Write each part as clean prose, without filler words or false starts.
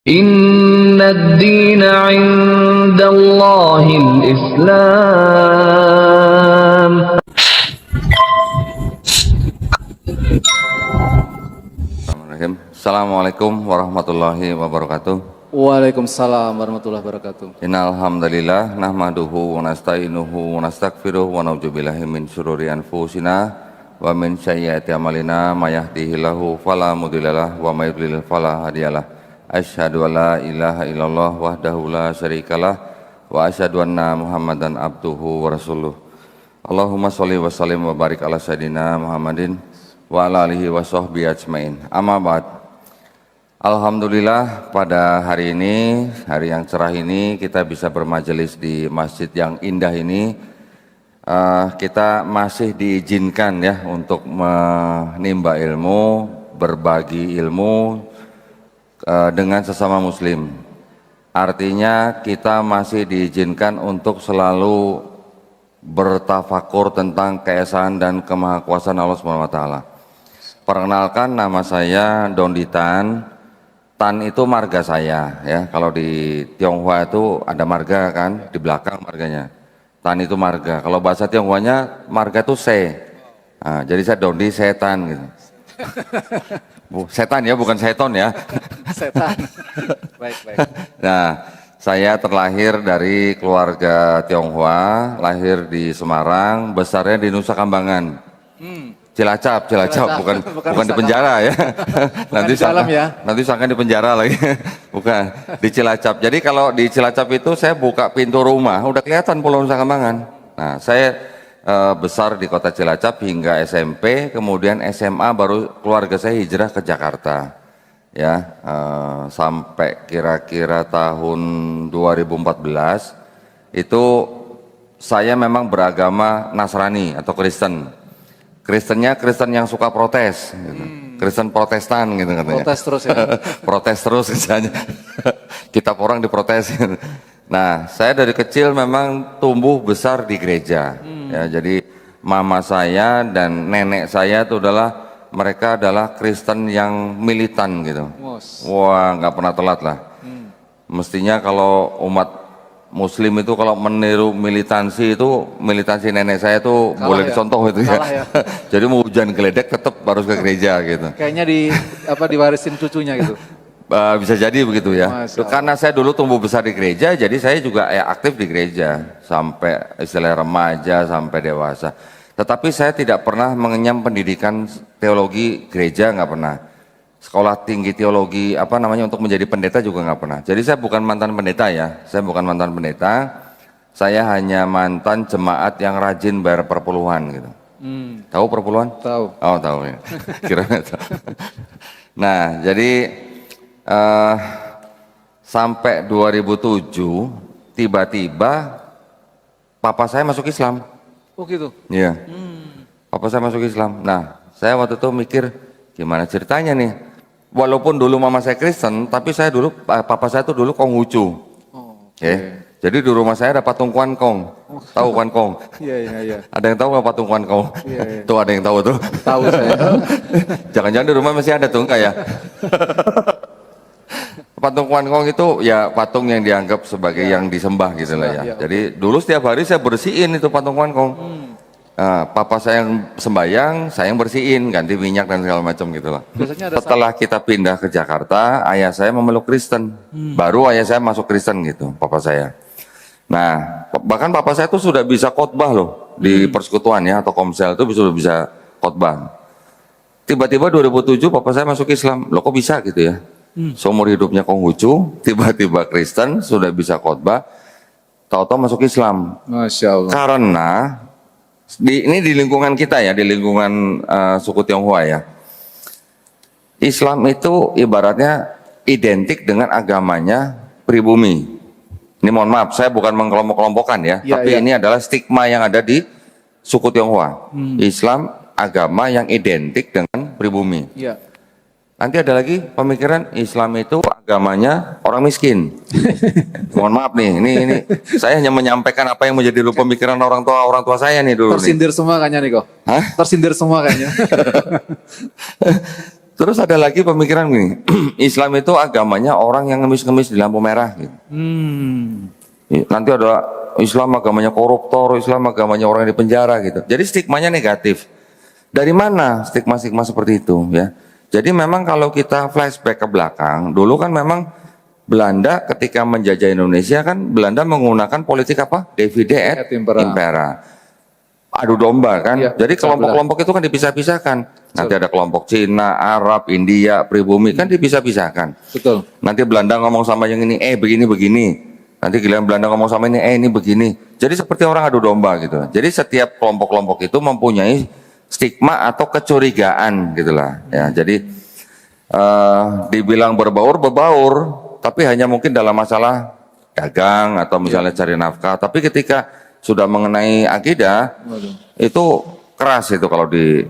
Inna ad-dina 'indallahil Islam. Assalamualaikum warahmatullahi wabarakatuh. Waalaikumsalam warahmatullahi wabarakatuh. Innal hamdalillah nahmaduhu wa nasta'inuhu wa nastaghfiruh wa na'udzu billahi min syururi anfusina wa min sayyiati a'malina may yahdihillahu fala mudhillalah wa may yudlil fala hadiyalah. Asyhadu an la ilaha illallah wahdahu la syarikalah wa asyhadu anna Muhammadan abduhu wa rasuluh. Allahumma sholli wa sallim wa barik ala sayidina Muhammadin wa ala alihi wa sahbihi ajmain. Amma ba'd. Alhamdulillah pada hari ini, hari yang cerah ini kita bisa bermajelis di masjid yang indah ini. Kita masih diizinkan ya untuk menimba ilmu, berbagi ilmu dengan sesama muslim. Artinya kita masih diizinkan untuk selalu bertafakur tentang keesaan dan kemahakuasaan Allah Subhanahu wa taala. Perkenalkan, nama saya Donditan. Tan itu marga saya ya. Kalau di Tionghoa itu ada marga kan, di belakang marganya. Tan itu marga. Kalau bahasa Tionghoanya marga itu se. Nah, jadi saya Dondi setan gitu. Setan ya, bukan seton ya. Setan. Baik. Nah, saya terlahir dari keluarga Tionghoa, lahir di Semarang, besarnya di Nusa Kambangan. Cilacap, bukan di penjara ya. Nanti sangka di penjara lagi. Bukan, di Cilacap. Jadi kalau di Cilacap itu saya buka pintu rumah, udah kelihatan Pulau Nusa Kambangan. Nah, saya besar di kota Cilacap hingga SMP, kemudian SMA baru keluarga saya hijrah ke Jakarta. Ya, sampai kira-kira tahun 2014 itu saya memang beragama Nasrani atau Kristen. Kristennya Kristen yang suka protes, gitu. Kristen Protestan gitu katanya. Protes terus ya. Protes terus misalnya. Kita orang diprotes. Nah, saya dari kecil memang tumbuh besar di gereja. Ya, jadi mama saya dan nenek saya itu mereka adalah Kristen yang militan gitu. Wah, nggak pernah telat lah. Mestinya kalau umat Muslim itu kalau meniru militansi nenek saya itu kalah boleh dicontoh ya? Itu ya. Jadi mau hujan geledek tetap harus ke gereja gitu. Kayaknya diwarisin cucunya gitu. Bisa jadi begitu ya. Karena saya dulu tumbuh besar di gereja, jadi saya juga aktif di gereja sampai istilah remaja sampai dewasa. Tetapi saya tidak pernah mengenyam pendidikan teologi gereja, nggak pernah. Sekolah tinggi teologi untuk menjadi pendeta juga nggak pernah. Jadi saya bukan mantan pendeta ya, saya hanya mantan jemaat yang rajin bayar perpuluhan gitu. Tahu perpuluhan? Tahu. Oh tahu ya. Kira-kira tahu. Nah jadi sampai 2007 tiba-tiba papa saya masuk Islam. Oh gitu? Iya. Papa saya masuk Islam. Nah saya waktu itu mikir gimana ceritanya nih. Walaupun dulu mama saya Kristen, tapi papa saya tuh dulu Konghucu. Okay. Jadi di rumah saya ada patung Kuan Kong. Tahu Kuan Kong? Iya. Ada yang tahu nggak patung Kuan Kong? Iya. Tuh ada yang tahu tuh. Tahu saya. Jangan-jangan di rumah masih ada tuh enggak ya? Patung Kuan Kong itu ya patung yang dianggap sebagai yang disembah gitu lah ya. Jadi dulu setiap hari saya bersihin itu patung Kuan Kong. Papa saya yang sembayang, saya yang bersihin, ganti minyak dan segala macam gitu lah. Setelah kita pindah ke Jakarta, ayah saya memeluk Kristen. Baru ayah saya masuk Kristen gitu, papa saya. Nah, bahkan papa saya tuh sudah bisa khotbah loh di persekutuan ya atau komsel itu sudah bisa khotbah. Tiba-tiba 2007 papa saya masuk Islam. Loh kok bisa gitu ya? Seumur hidupnya Konghucu, tiba-tiba Kristen sudah bisa khotbah, tahu-tahu masuk Islam. Masya Allah. Karena ini di lingkungan kita ya, di lingkungan suku Tionghoa ya. Islam itu ibaratnya identik dengan agamanya pribumi. Ini mohon maaf, saya bukan mengkelompok-kelompokkan ya, tapi ini adalah stigma yang ada di suku Tionghoa. Islam agama yang identik dengan pribumi. Iya. Nanti ada lagi pemikiran Islam itu agamanya orang miskin. Mohon maaf nih, ini saya hanya menyampaikan apa yang menjadi pemikiran orang tua saya nih dulu. Tersindir semua kayaknya nih kok. Hah? Tersindir semua kayaknya. Terus ada lagi pemikiran gini, Islam itu agamanya orang yang ngemis-ngemis di lampu merah gitu. Nanti ada Islam agamanya koruptor, Islam agamanya orang yang di penjara gitu. Jadi stigmanya negatif. Dari mana stigma-stigma seperti itu ya? Jadi memang kalau kita flashback ke belakang, dulu kan memang Belanda ketika menjajah Indonesia kan Belanda menggunakan politik apa? Divide et impera. Adu domba kan. Ya, Jadi kelompok-kelompok itu kan dipisah-pisahkan. Nanti ada kelompok Cina, Arab, India, pribumi kan dipisah-pisahkan. Betul. Nanti Belanda ngomong sama yang ini, begini-begini. Nanti giliran Belanda ngomong sama ini begini. Jadi seperti orang adu domba gitu. Jadi setiap kelompok-kelompok itu mempunyai stigma atau kecurigaan gitulah. Ya, jadi dibilang berbaur, tapi hanya mungkin dalam masalah dagang atau misalnya cari nafkah. Tapi ketika sudah mengenai akidah, itu keras itu kalau di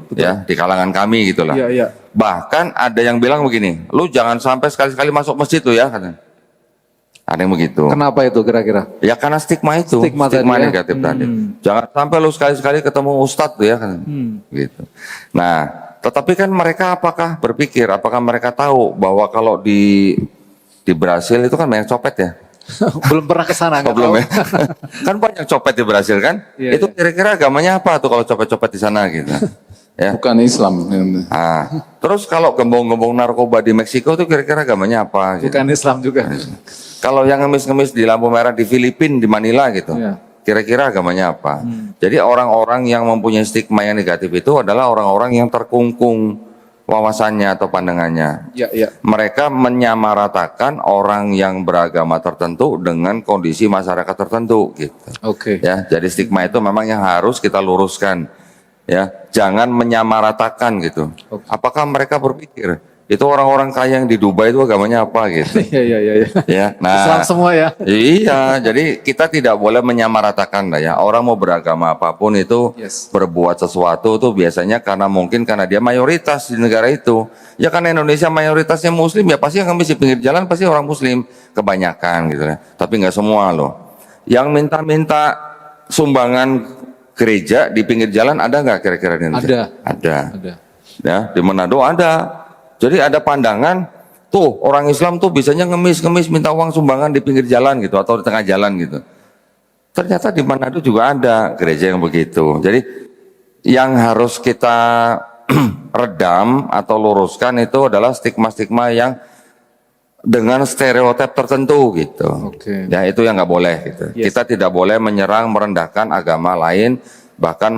kalangan kami gitulah. Iya, iya. Bahkan ada yang bilang begini, lu jangan sampai sekali-sekali masuk masjid tuh ya, katanya. Ada yang begitu. Kenapa itu kira-kira? Ya karena stigma itu, Stigma tadi ya. negatif tadi. Jangan sampai lu sekali-sekali ketemu ustadz tuh ya, katanya. Gitu. Nah, tetapi kan mereka apakah mereka tahu bahwa kalau di Brasil itu kan banyak copet ya? Belum pernah ke sana, nggak Belum tahu. ya? Kan banyak copet di Brasil kan? Iya, Itu kira-kira agamanya apa tuh kalau copet-copet di sana gitu? Ya. Bukan Islam. Nah, terus kalau gembong-gembong narkoba di Meksiko tuh kira-kira agamanya apa? Gitu. Bukan Islam juga. Kalau yang ngemis-ngemis di lampu merah di Filipina, di Manila gitu, Iya. kira-kira agamanya apa? Jadi orang-orang yang mempunyai stigma yang negatif itu adalah orang-orang yang terkungkung wawasannya atau pandangannya. Ya, ya. Mereka menyamaratakan orang yang beragama tertentu dengan kondisi masyarakat tertentu gitu. Oke. Ya, jadi stigma itu memang yang harus kita luruskan. Ya, jangan menyamaratakan gitu. Oke. Apakah mereka berpikir itu orang-orang kaya yang di Dubai itu agamanya apa gitu? Iya, iya, iya. Ya, Islam semua ya. Iya, jadi kita tidak boleh menyamaratakan lah ya. Orang mau beragama apapun itu Yes. berbuat sesuatu tuh biasanya karena dia mayoritas di negara itu. Ya karena Indonesia mayoritasnya Muslim ya pasti yang ngemis di pinggir jalan pasti orang Muslim kebanyakan gitu ya. Tapi nggak semua loh. Yang minta-minta sumbangan gereja di pinggir jalan ada nggak kira-kira di Indonesia? Ada. Ya, di Manado ada. Jadi ada pandangan tuh orang Islam tuh bisanya ngemis minta uang sumbangan di pinggir jalan gitu atau di tengah jalan gitu. Ternyata di Manado juga ada gereja yang begitu. Jadi yang harus kita redam atau luruskan itu adalah stigma-stigma yang dengan stereotip tertentu gitu. Oke. Ya itu yang nggak boleh gitu. Yes. Kita tidak boleh menyerang merendahkan agama lain bahkan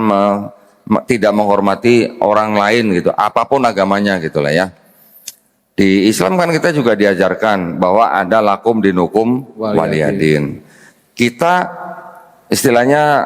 tidak menghormati orang lain gitu. Apapun agamanya gitulah ya. Di Islam kan kita juga diajarkan bahwa ada lakum dinukum waliyadin. Kita istilahnya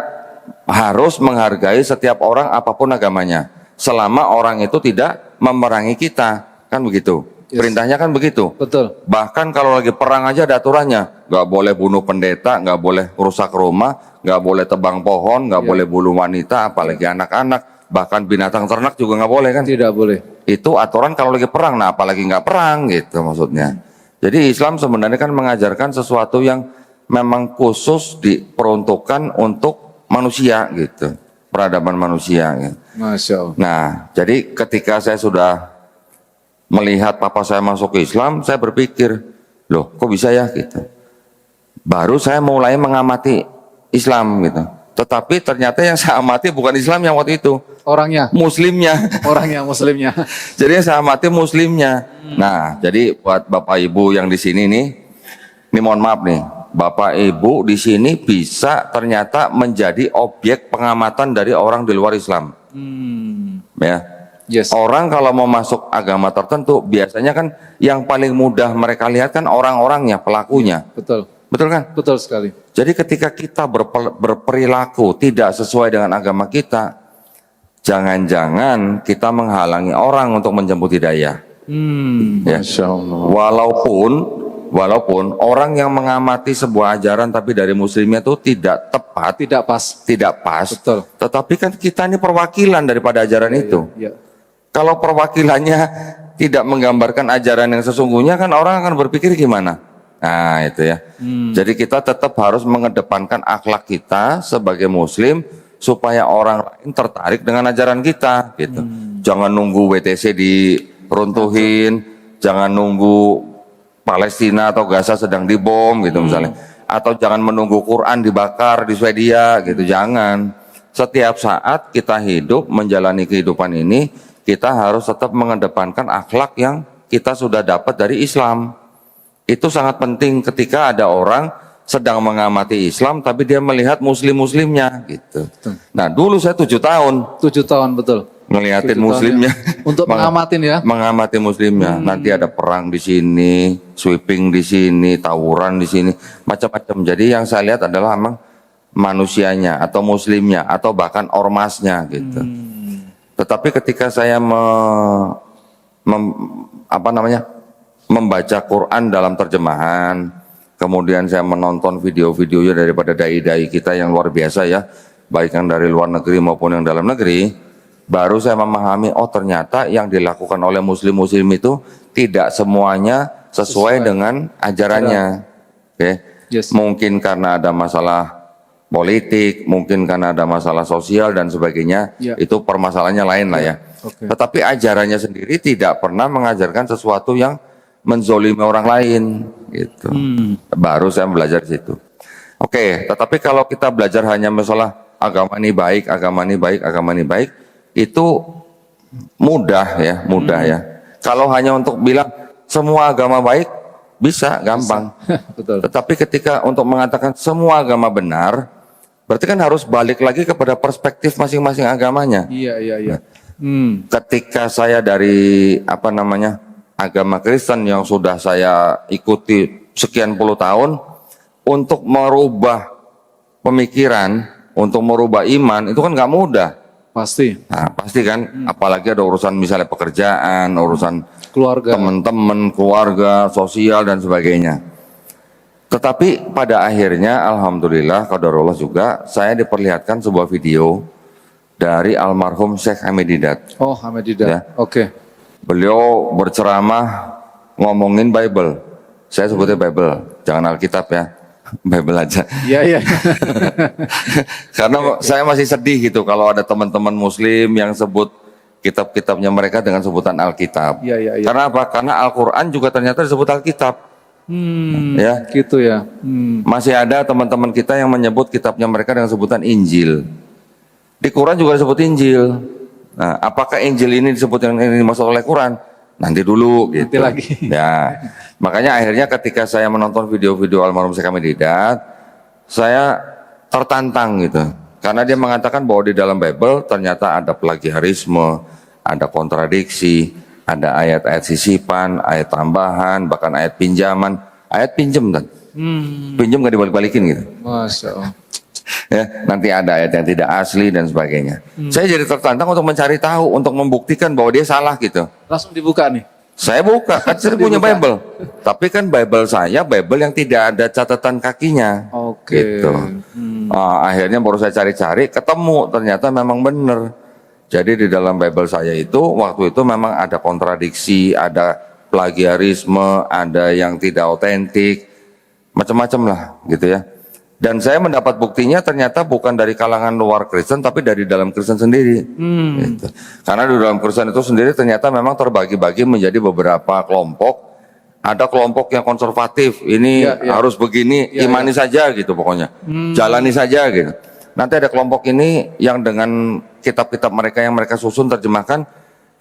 harus menghargai setiap orang apapun agamanya. Selama orang itu tidak memerangi kita. Kan begitu. Yes. Perintahnya kan begitu. Betul. Bahkan kalau lagi perang aja ada aturannya. Nggak boleh bunuh pendeta, nggak boleh rusak rumah, nggak boleh tebang pohon, nggak boleh bunuh wanita, apalagi anak-anak. Bahkan binatang ternak juga nggak boleh kan? Tidak boleh. Itu aturan kalau lagi perang, nah apalagi nggak perang gitu maksudnya. Jadi Islam sebenarnya kan mengajarkan sesuatu yang memang khusus diperuntukkan untuk manusia gitu, peradaban manusia. Gitu. Masya Allah. Nah, jadi ketika saya sudah melihat papa saya masuk ke Islam, saya berpikir, loh kok bisa ya gitu. Baru saya mulai mengamati Islam gitu. Tetapi ternyata yang saya amati bukan Islam yang waktu itu. Orangnya. Muslimnya. Orangnya Muslimnya. Jadi yang saya amati Muslimnya. Nah, jadi buat Bapak Ibu yang di sini nih, ini mohon maaf nih, Bapak Ibu di sini bisa ternyata menjadi objek pengamatan dari orang di luar Islam. Ya. Yes. Orang kalau mau masuk agama tertentu, biasanya kan yang paling mudah mereka lihat kan orang-orangnya, pelakunya. Betul. Betul kan? Betul sekali. Jadi ketika kita berperilaku tidak sesuai dengan agama kita, jangan-jangan kita menghalangi orang untuk menjemput hidayah. Ya. Masya Allah. Walaupun orang yang mengamati sebuah ajaran tapi dari muslimnya itu tidak tepat, Tidak pas. Betul. tetapi kan kita ini perwakilan daripada ajaran itu. Ya. Kalau perwakilannya tidak menggambarkan ajaran yang sesungguhnya kan orang akan berpikir gimana? Nah itu ya. Jadi kita tetap harus mengedepankan akhlak kita sebagai muslim supaya orang lain tertarik dengan ajaran kita gitu. Jangan nunggu WTC di runtuhin, jangan nunggu Palestina atau Gaza sedang dibom gitu misalnya. Atau jangan menunggu Quran dibakar di Swedia gitu, jangan. Setiap saat kita hidup, menjalani kehidupan ini, kita harus tetap mengedepankan akhlak yang kita sudah dapat dari Islam. Itu sangat penting ketika ada orang sedang mengamati Islam tapi dia melihat muslimnya gitu. Nah dulu saya 7 tahun 7 tahun betul. ngeliatin 7 tahun muslimnya Untuk ngamatin ya. mengamati muslimnya. Nanti ada perang di sini, sweeping di sini, tawuran di sini, macam-macam. Jadi yang saya lihat adalah memang manusianya atau muslimnya atau bahkan ormasnya gitu. Tetapi ketika saya membaca Quran dalam terjemahan, kemudian saya menonton video-videonya daripada dai-dai kita yang luar biasa ya, baik yang dari luar negeri maupun yang dalam negeri, baru saya memahami, oh ternyata yang dilakukan oleh muslim-muslim itu tidak semuanya sesuai dengan ajarannya. Oke. Yes. Mungkin karena ada masalah politik, mungkin karena ada masalah sosial dan sebagainya, Ya. itu permasalahannya lain lah ya. Oke. Tetapi ajarannya sendiri tidak pernah mengajarkan sesuatu yang menzolimi orang lain gitu. Baru saya belajar di situ. Oke, tetapi kalau kita belajar hanya masalah agama ini baik, agama ini baik, agama ini baik, itu mudah ya. Kalau hanya untuk bilang semua agama baik, bisa, gampang. Betul. Tetapi ketika untuk mengatakan semua agama benar, berarti kan harus balik lagi kepada perspektif masing-masing agamanya. Iya. Ketika saya dari agama Kristen yang sudah saya ikuti sekian puluh tahun, untuk merubah pemikiran, untuk merubah iman itu kan nggak mudah. Pasti. Nah, pasti kan, apalagi ada urusan misalnya pekerjaan, urusan Keluarga. teman-teman, keluarga, sosial dan sebagainya. Tetapi pada akhirnya alhamdulillah qadarullah juga saya diperlihatkan sebuah video dari almarhum Syekh Hamid Didat. Oh, Hamid Didat. Ya. Oke. Beliau berceramah ngomongin Bible. Saya sebutnya Bible, jangan Alkitab ya. Bible aja. Iya. Karena saya masih sedih gitu kalau ada teman-teman muslim yang sebut kitab-kitabnya mereka dengan sebutan Alkitab. Iya. Karena apa? Karena Al-Quran juga ternyata disebut Alkitab. Ya. Gitu ya. Masih ada teman-teman kita yang menyebut kitabnya mereka dengan sebutan Injil. Di Quran juga disebut Injil. Nah, apakah Injil ini disebut yang ini dimaksud oleh Quran? Nanti dulu gitu. Nanti lagi. Ya. Makanya akhirnya ketika saya menonton video-video almarhum Syekh Hamid Didat, saya tertantang gitu. Karena dia mengatakan bahwa di dalam Bible ternyata ada plagiarisme, ada kontradiksi, ada ayat-ayat sisipan, ayat tambahan, bahkan ayat pinjaman, ayat pinjem kan. Pinjem gak dibalik-balikin gitu. Masya Allah. Ya, nanti ada ayat yang tidak asli dan sebagainya. Saya jadi tertantang untuk mencari tahu, untuk membuktikan bahwa dia salah gitu. Langsung dibuka nih. Saya buka, kan saya punya Bible. Tapi kan Bible saya, Bible yang tidak ada catatan kakinya. Oke. Gitu. Akhirnya baru saya cari-cari, ketemu ternyata memang benar. Jadi di dalam Bible saya itu, waktu itu memang ada kontradiksi, ada plagiarisme, ada yang tidak otentik, macam-macam lah gitu ya. Dan saya mendapat buktinya ternyata bukan dari kalangan luar Kristen, tapi dari dalam Kristen sendiri. Gitu. Karena di dalam Kristen itu sendiri ternyata memang terbagi-bagi menjadi beberapa kelompok. Ada kelompok yang konservatif, ini harus begini, imani saja gitu pokoknya. Jalani saja gitu. Nanti ada kelompok ini yang dengan kitab-kitab mereka yang mereka susun terjemahkan,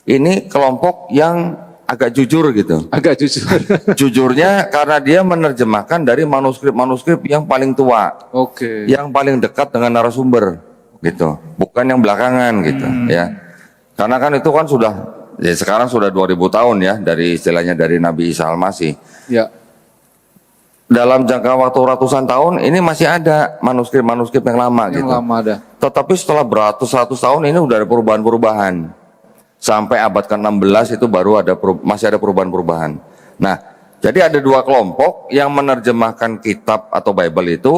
ini kelompok yang agak jujur gitu. Agak jujur. Jujurnya karena dia menerjemahkan dari manuskrip-manuskrip yang paling tua. Oke. Yang paling dekat dengan narasumber gitu. Bukan yang belakangan gitu ya. Karena kan itu kan sudah ya sekarang sudah 2000 tahun ya dari istilahnya dari Nabi Isa Al-Masih. Ya. Dalam jangka waktu ratusan tahun ini masih ada manuskrip-manuskrip yang lama Yang gitu. lama ada. Tetapi setelah beratus-ratus tahun ini udah ada perubahan-perubahan. Sampai abad ke-16 itu baru ada masih ada perubahan-perubahan. Nah, jadi ada dua kelompok yang menerjemahkan kitab atau Bible itu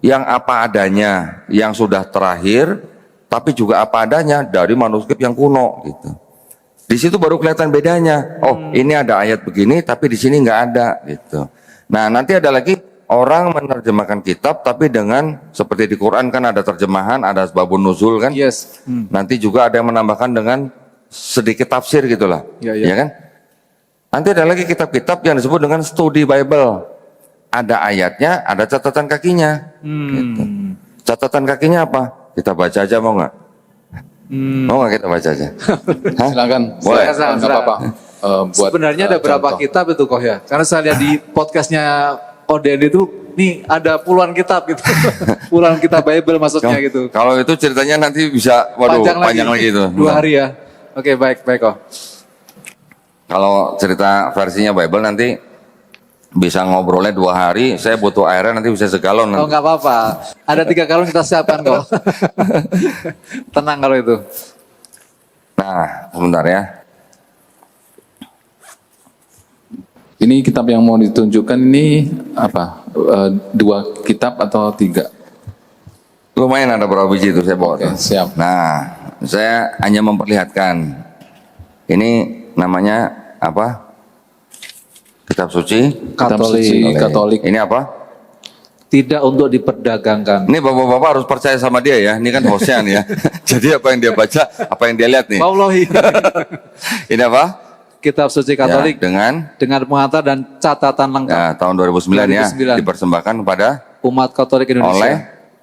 yang apa adanya, yang sudah terakhir, tapi juga apa adanya dari manuskrip yang kuno gitu. Di situ baru kelihatan bedanya. Oh, ini ada ayat begini, tapi di sini nggak ada gitu. Nah, nanti ada lagi orang menerjemahkan kitab, tapi dengan seperti di Quran kan ada terjemahan, ada asbabun nuzul kan. Yes. Nanti juga ada yang menambahkan dengan sedikit tafsir gitulah, Ya, ya. ya kan? Nanti ada lagi kitab-kitab yang disebut dengan studi Bible. Ada ayatnya, ada catatan kakinya. Gitu. Catatan kakinya apa? Kita baca aja mau nggak? Mau nggak kita baca aja? Hah? Silakan. Boleh. Silakan, nggak apa-apa. Buat, Sebenarnya ada berapa contoh. kitab itu kok ya? Karena saya lihat di podcastnya Oden itu, nih ada puluhan kitab gitu. Puluhan kitab Bible maksudnya gitu. Kalau itu ceritanya nanti bisa, waduh, panjang lagi itu. 2 hari ya. Oke, baik kok. Kalau cerita versinya Bible nanti bisa ngobrolnya 2 hari, saya butuh airnya nanti bisa segalon. Oh Nanti. nggak apa-apa. Ada 3 galon kita siapkan kok. Tenang kalau itu. Nah, sebentar ya. Ini kitab yang mau ditunjukkan ini apa? 2 kitab atau 3? Lumayan ada berapa biji itu saya bawa. Oke, tuh. siap. Nah, saya hanya memperlihatkan. Ini namanya apa? Kitab suci. Kitab Katolik. suci Katolik. Ini apa? Tidak untuk diperdagangkan. Ini bapak-bapak harus percaya sama dia ya. Ini kan hostnya nih ya. Jadi apa yang dia baca, apa yang dia lihat nih. Wallahi. Ini apa? Kitab suci Katolik Ya, dengan pengantar dan catatan lengkap. ya, tahun 2009 ya 2009. dipersembahkan kepada Umat Katolik Indonesia. Oleh?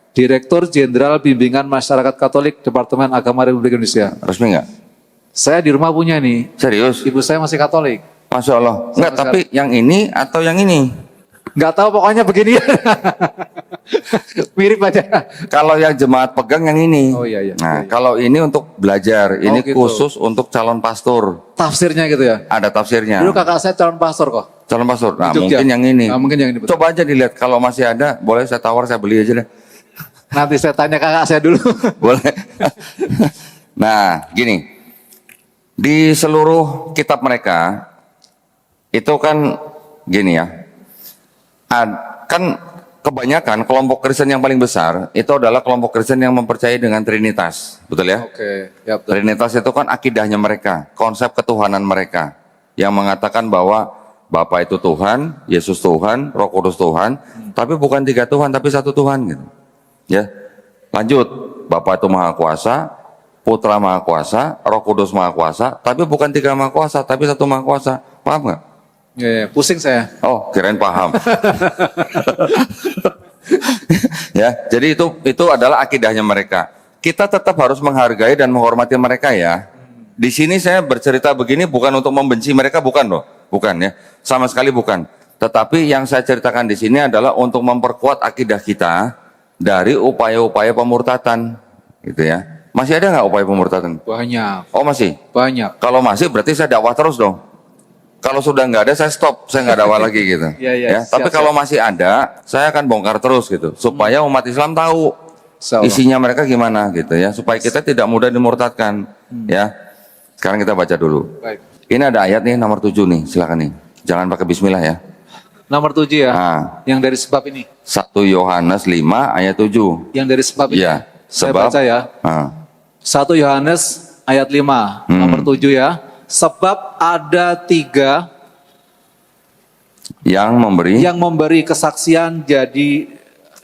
Direktur Jenderal Bimbingan Masyarakat Katolik Departemen Agama Republik Indonesia. resmi nggak? Saya di rumah punya nih. Serius? Ibu saya masih Katolik. Masya Allah. Enggak, Sama tapi yang ini atau yang ini? Nggak tahu pokoknya begini. Mirip aja. Kalau yang jemaat pegang yang ini. Oh, iya, iya. Nah, Iya, iya. kalau ini untuk belajar, ini gitu. khusus untuk calon pastor. Tafsirnya gitu ya. Ada tafsirnya. Dulu kakak saya calon pastor kok. Calon pastor. Nah, Di Jogja. mungkin yang ini. Nah, mungkin yang ini, betul. Coba aja dilihat kalau masih ada, boleh saya tawar, saya beli aja deh. Nanti saya tanya kakak saya dulu. Boleh. Nah, gini. Di seluruh kitab mereka itu kan gini ya. Kan kebanyakan kelompok Kristen yang paling besar itu adalah kelompok Kristen yang mempercayai dengan Trinitas, betul ya? Oke, ya betul. Trinitas itu kan akidahnya mereka, konsep ketuhanan mereka yang mengatakan bahwa Bapa itu Tuhan, Yesus Tuhan, Roh Kudus Tuhan, tapi bukan 3 Tuhan tapi 1 Tuhan gitu. Ya. Lanjut, Bapa itu Maha Kuasa, Putra Maha Kuasa, Roh Kudus Maha Kuasa, tapi bukan 3 Maha Kuasa tapi 1 Maha Kuasa. Paham nggak? Ya, pusing saya. Oh, kirain paham. Ya, jadi itu adalah akidahnya mereka. Kita tetap harus menghargai dan menghormati mereka ya. Di sini saya bercerita begini bukan untuk membenci mereka, bukan loh, bukan ya, sama sekali bukan. Tetapi yang saya ceritakan di sini adalah untuk memperkuat akidah kita dari upaya-upaya pemurtatan, gitu ya. Masih ada nggak upaya pemurtatan? Banyak, Oh masih. banyak. Kalau masih berarti saya dakwah terus dong. Kalau sudah nggak ada saya stop, saya nggak dakwah lagi gitu. Iya, iya, Ya, siap, tapi kalau masih ada, saya akan bongkar terus gitu, supaya umat Islam tahu Insya Allah. isinya mereka gimana gitu ya, supaya kita tidak mudah dimurtadkan. Ya, sekarang kita baca dulu. Baik. Ini ada ayat nih nomor 7 nih, silakan nih. Jangan pakai Bismillah ya. Nomor 7 ya. Nah, Yang dari sebab ini. 1 Yohanes 5 ayat 7. Yang dari sebab ini. Iya, Saya sebab- baca ya. Nah, 1 Yohanes ayat 5, nomor 7 ya. Sebab ada 3 yang memberi, yang memberi kesaksian jadi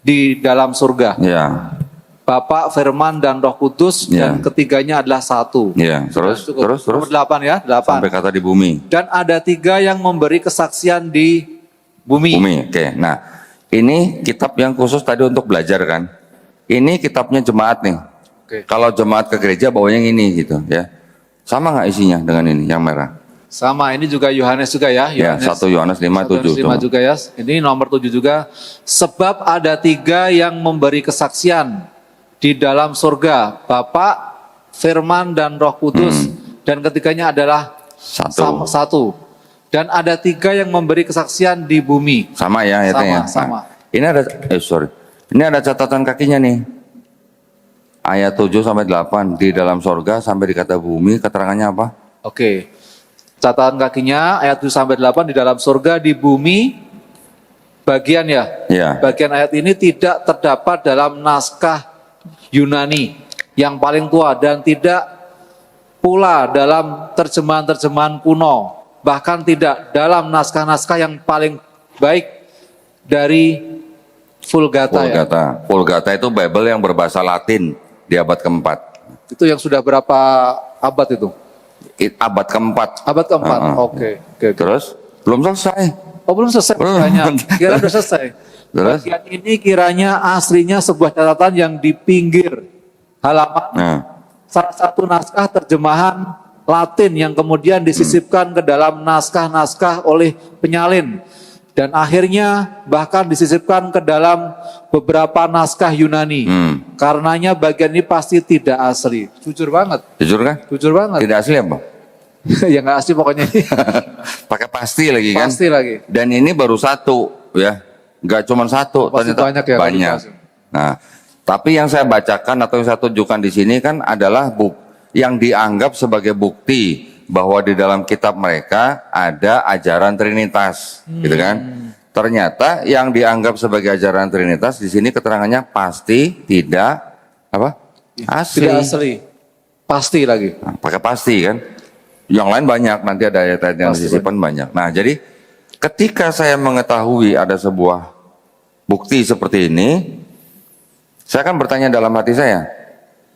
di dalam surga. ya, Bapa, Firman, dan Roh Kudus, Ya. dan ketiganya adalah satu. ya, terus, Cukup. terus, Nomor 8 ya, 8. sampai kata di bumi. Dan ada 3 yang memberi kesaksian di bumi. Bumi, oke. Nah, ini kitab yang khusus tadi untuk belajar kan. Ini kitabnya jemaat nih. Oke. Kalau jemaat ke gereja bawanya yang ini gitu ya. Sama nggak isinya dengan ini yang merah? Sama, ini juga Yohanes juga ya. Ya, 1 Yohanes 5 1 7. 5 juga ya. Ini nomor 7 juga. Sebab ada 3 yang memberi kesaksian di dalam surga. Bapa, Firman, dan Roh Kudus. Dan ketiganya adalah satu. Dan ada 3 yang memberi kesaksian di bumi. Sama ya ayatnya. Sama. Ini ada Ini ada catatan kakinya nih. Ayat 7 sampai 8 di dalam sorga sampai di kata bumi, keterangannya apa? Oke. Catatan kakinya ayat 7 sampai 8 di dalam surga, di bumi. Bagian ya. Ya. Bagian ayat ini tidak terdapat dalam naskah Yunani yang paling tua dan tidak pula dalam terjemahan-terjemahan kuno, bahkan tidak dalam naskah-naskah yang paling baik dari Vulgata ya. Vulgata. Vulgata itu Bible yang berbahasa Latin di abad keempat. Itu yang sudah berapa abad itu? abad keempat. Abad keempat. Oke. Terus belum selesai. Oh, belum selesai. Kira udah selesai. Terus? Bagian ini kiranya aslinya sebuah catatan yang di pinggir halaman. Nah, Salah satu naskah terjemahan Latin yang kemudian disisipkan ke dalam naskah-naskah oleh penyalin. Dan akhirnya bahkan disisipkan ke dalam beberapa naskah Yunani. Karenanya bagian ini pasti tidak asli. Jujur banget. jujur kan? Jujur banget. Tidak asli apa? Ya nggak asli pokoknya. Pakai pasti lagi kan? Pasti lagi. Dan ini baru satu ya, nggak cuma satu, Pasti ternyata banyak ya, banyak. Nah, tapi yang saya bacakan atau yang saya tunjukkan di sini kan adalah yang dianggap sebagai bukti bahwa di dalam kitab mereka ada ajaran Trinitas, gitu kan? Ternyata yang dianggap sebagai ajaran Trinitas di sini keterangannya pasti tidak apa? Asli. Tidak asli. Pasti lagi. Nah, pakai pasti kan? Yang lain banyak, nanti ada ayat-ayat yang Pasti disisipkan banyak. Nah, jadi ketika saya mengetahui ada sebuah bukti seperti ini, saya akan bertanya dalam hati saya,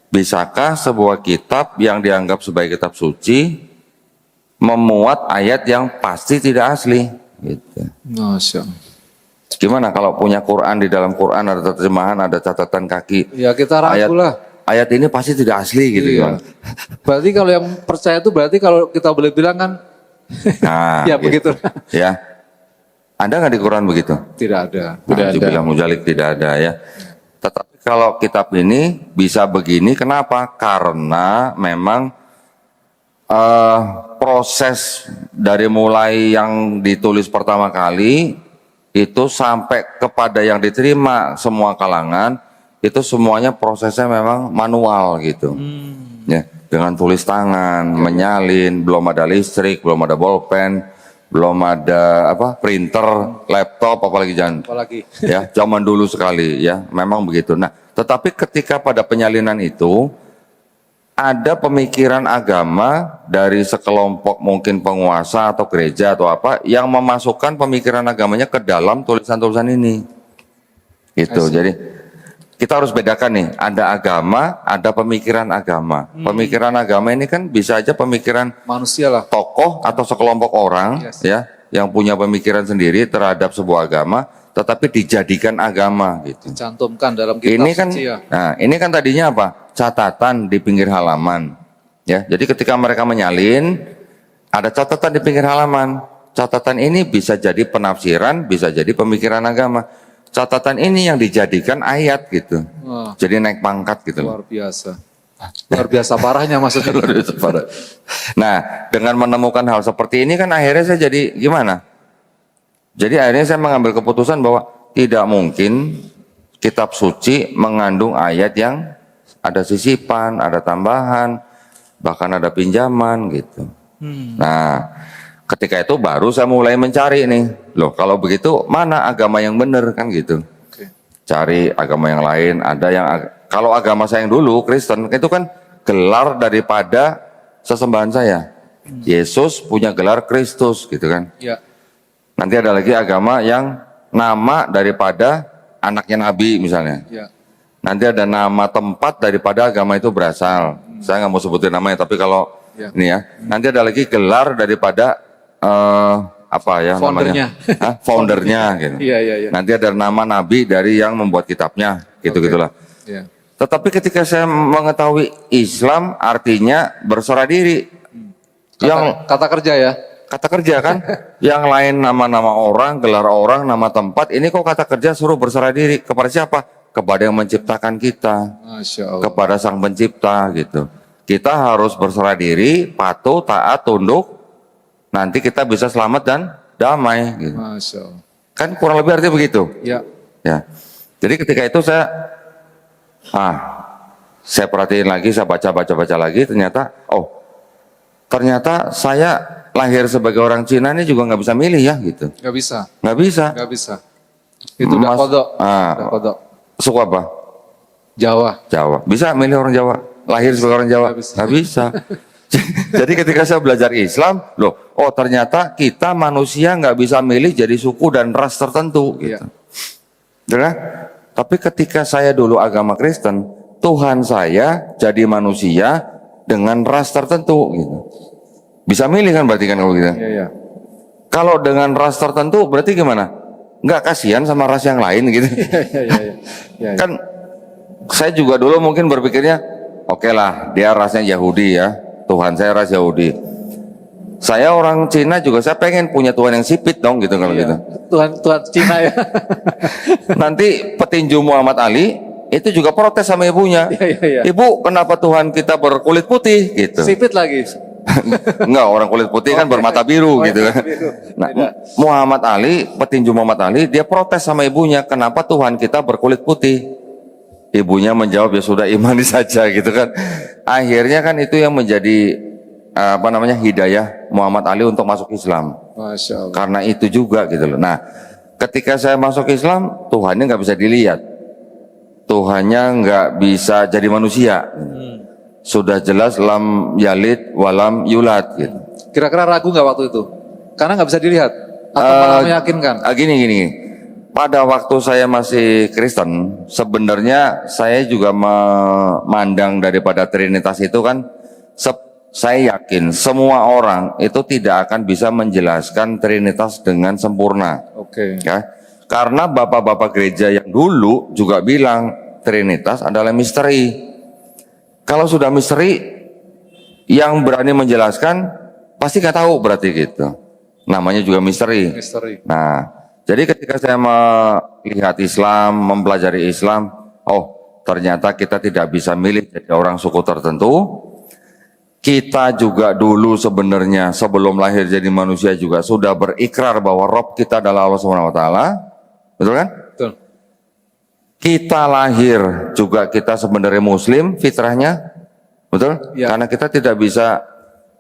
bisakah sebuah kitab yang dianggap sebagai kitab suci memuat ayat yang pasti tidak asli? Gitu. Masya Allah. Gimana kalau punya Quran, di dalam Quran ada terjemahan, ada catatan kaki, Ya kita ragu lah. ayat ini pasti tidak asli gitu. Iya. Gimana? Berarti kalau yang percaya itu berarti kalau kita boleh bilang kan, Nah, ya gitu. begitu. Ya, ada nggak di Quran begitu? Tidak ada. Nah, dibilang mujalik tidak ada ya. Tetapi kalau kitab ini bisa begini, kenapa? Karena memang proses dari mulai yang ditulis pertama kali itu sampai kepada yang diterima semua kalangan, itu semuanya prosesnya memang manual gitu. Ya, dengan tulis tangan, menyalin, belum ada listrik, belum ada bolpen, belum ada printer, laptop, apalagi ya zaman dulu sekali ya, memang begitu. Nah, tetapi ketika pada penyalinan itu ada pemikiran agama dari sekelompok mungkin penguasa atau gereja atau apa yang memasukkan pemikiran agamanya ke dalam tulisan-tulisan ini. Gitu. Jadi kita harus bedakan nih, ada agama, ada pemikiran agama. Pemikiran agama ini kan bisa aja pemikiran Manusia lah. tokoh atau sekelompok orang ya yang punya pemikiran sendiri terhadap sebuah agama, tetapi dijadikan agama gitu. Dicantumkan dalam kitab Ini kan, suci ya. nah ini kan tadinya apa? Catatan di pinggir halaman. Ya, jadi ketika mereka menyalin, ada catatan di pinggir halaman. Catatan ini bisa jadi penafsiran, bisa jadi pemikiran agama. Catatan ini yang dijadikan ayat gitu. Wah, Jadi naik pangkat gitu loh. luar biasa. Luar biasa parahnya maksudnya. Luar biasa parah. Nah, dengan menemukan hal seperti ini kan akhirnya saya jadi gimana? Jadi akhirnya saya mengambil keputusan bahwa tidak mungkin kitab suci mengandung ayat yang ada sisipan, ada tambahan, bahkan ada pinjaman gitu. Nah, ketika itu baru saya mulai mencari nih, loh kalau begitu mana agama yang benar kan gitu. Cari agama yang lain, ada yang kalau agama saya yang dulu Kristen itu kan gelar daripada sesembahan saya. Yesus punya gelar Kristus gitu kan. Ya. Nanti ada lagi agama yang nama daripada anaknya Nabi misalnya. Ya. Nanti ada nama tempat daripada agama itu berasal. Saya nggak mau sebutin namanya, tapi kalau ini ya, nanti ada lagi gelar daripada apa ya Foundernya. namanya? Foundernya gitu. Iya. Nanti ada nama Nabi dari yang membuat kitabnya, gitu-gitulah. Ya. Tetapi ketika saya mengetahui Islam artinya berserah diri. Kata kerja ya. Kata kerja kan, yang lain nama-nama orang, gelar orang, nama tempat, ini kok kata kerja suruh berserah diri kepada siapa? Kepada yang menciptakan kita, Masya Allah. kepada sang pencipta gitu. Kita harus berserah diri, patuh, taat, tunduk, nanti kita bisa selamat dan damai gitu. Masya Allah. Kan kurang lebih artinya begitu. Ya. Ya. Jadi ketika itu saya perhatiin lagi, saya baca lagi, ternyata saya lahir sebagai orang Cina ini juga nggak bisa milih ya gitu. Nggak bisa. Nggak bisa. Nggak bisa. Itu udah kodok. Udah kodok. Suku apa? Jawa. Jawa. Bisa milih orang Jawa? Lahir sebagai orang Jawa? Nggak bisa. Jadi ketika saya belajar Islam, ternyata kita manusia nggak bisa milih jadi suku dan ras tertentu gitu. Ya. Tapi ketika saya dulu agama Kristen, Tuhan saya jadi manusia dengan ras tertentu gitu. Bisa milih kan berarti kan kalau gitu. Iya, iya. Kalau dengan ras tertentu berarti gimana? Nggak kasihan sama ras yang lain gitu. Iya, iya, iya. Iya, iya. Kan saya juga dulu mungkin berpikirnya, oke lah dia rasnya Yahudi ya, Tuhan saya ras Yahudi. Saya orang Cina juga saya pengen punya Tuhan yang sipit dong gitu kalau gitu. Tuhan Cina ya. Nanti petinju Muhammad Ali itu juga protes sama ibunya. Iya, iya, iya. Ibu, kenapa Tuhan kita berkulit putih gitu? Sipit lagi. Enggak, orang kulit putih kan bermata biru gitu kan. biru. Nah, Beda. Muhammad Ali, petinju Muhammad Ali, dia protes sama ibunya, kenapa Tuhan kita berkulit putih? Ibunya menjawab, ya sudah imani saja gitu kan. Akhirnya kan itu yang menjadi hidayah Muhammad Ali untuk masuk Islam. Masya Allah. Karena itu juga gitu loh. Nah, ketika saya masuk Islam, Tuhannya nggak bisa dilihat. Tuhannya nggak bisa jadi manusia. Sudah jelas lam yalid walam yulad gitu. Kira-kira ragu nggak waktu itu? Karena nggak bisa dilihat atau malah meyakinkan? Gini. Pada waktu saya masih Kristen, sebenarnya saya juga memandang daripada Trinitas itu kan, saya yakin semua orang itu tidak akan bisa menjelaskan Trinitas dengan sempurna. Oke. Ya, karena bapak-bapak gereja yang dulu juga bilang Trinitas adalah misteri. Kalau sudah misteri, yang berani menjelaskan pasti nggak tahu berarti gitu. Namanya juga misteri. Misteri. Nah, jadi ketika saya melihat Islam, mempelajari Islam, oh ternyata kita tidak bisa milih jadi orang suku tertentu. Kita juga dulu sebenarnya sebelum lahir jadi manusia juga sudah berikrar bahwa Rob kita adalah Allah Subhanahu Wa Taala, betul kan? Betul. Kita lahir juga kita sebenarnya Muslim fitrahnya, betul? Ya. Karena kita tidak bisa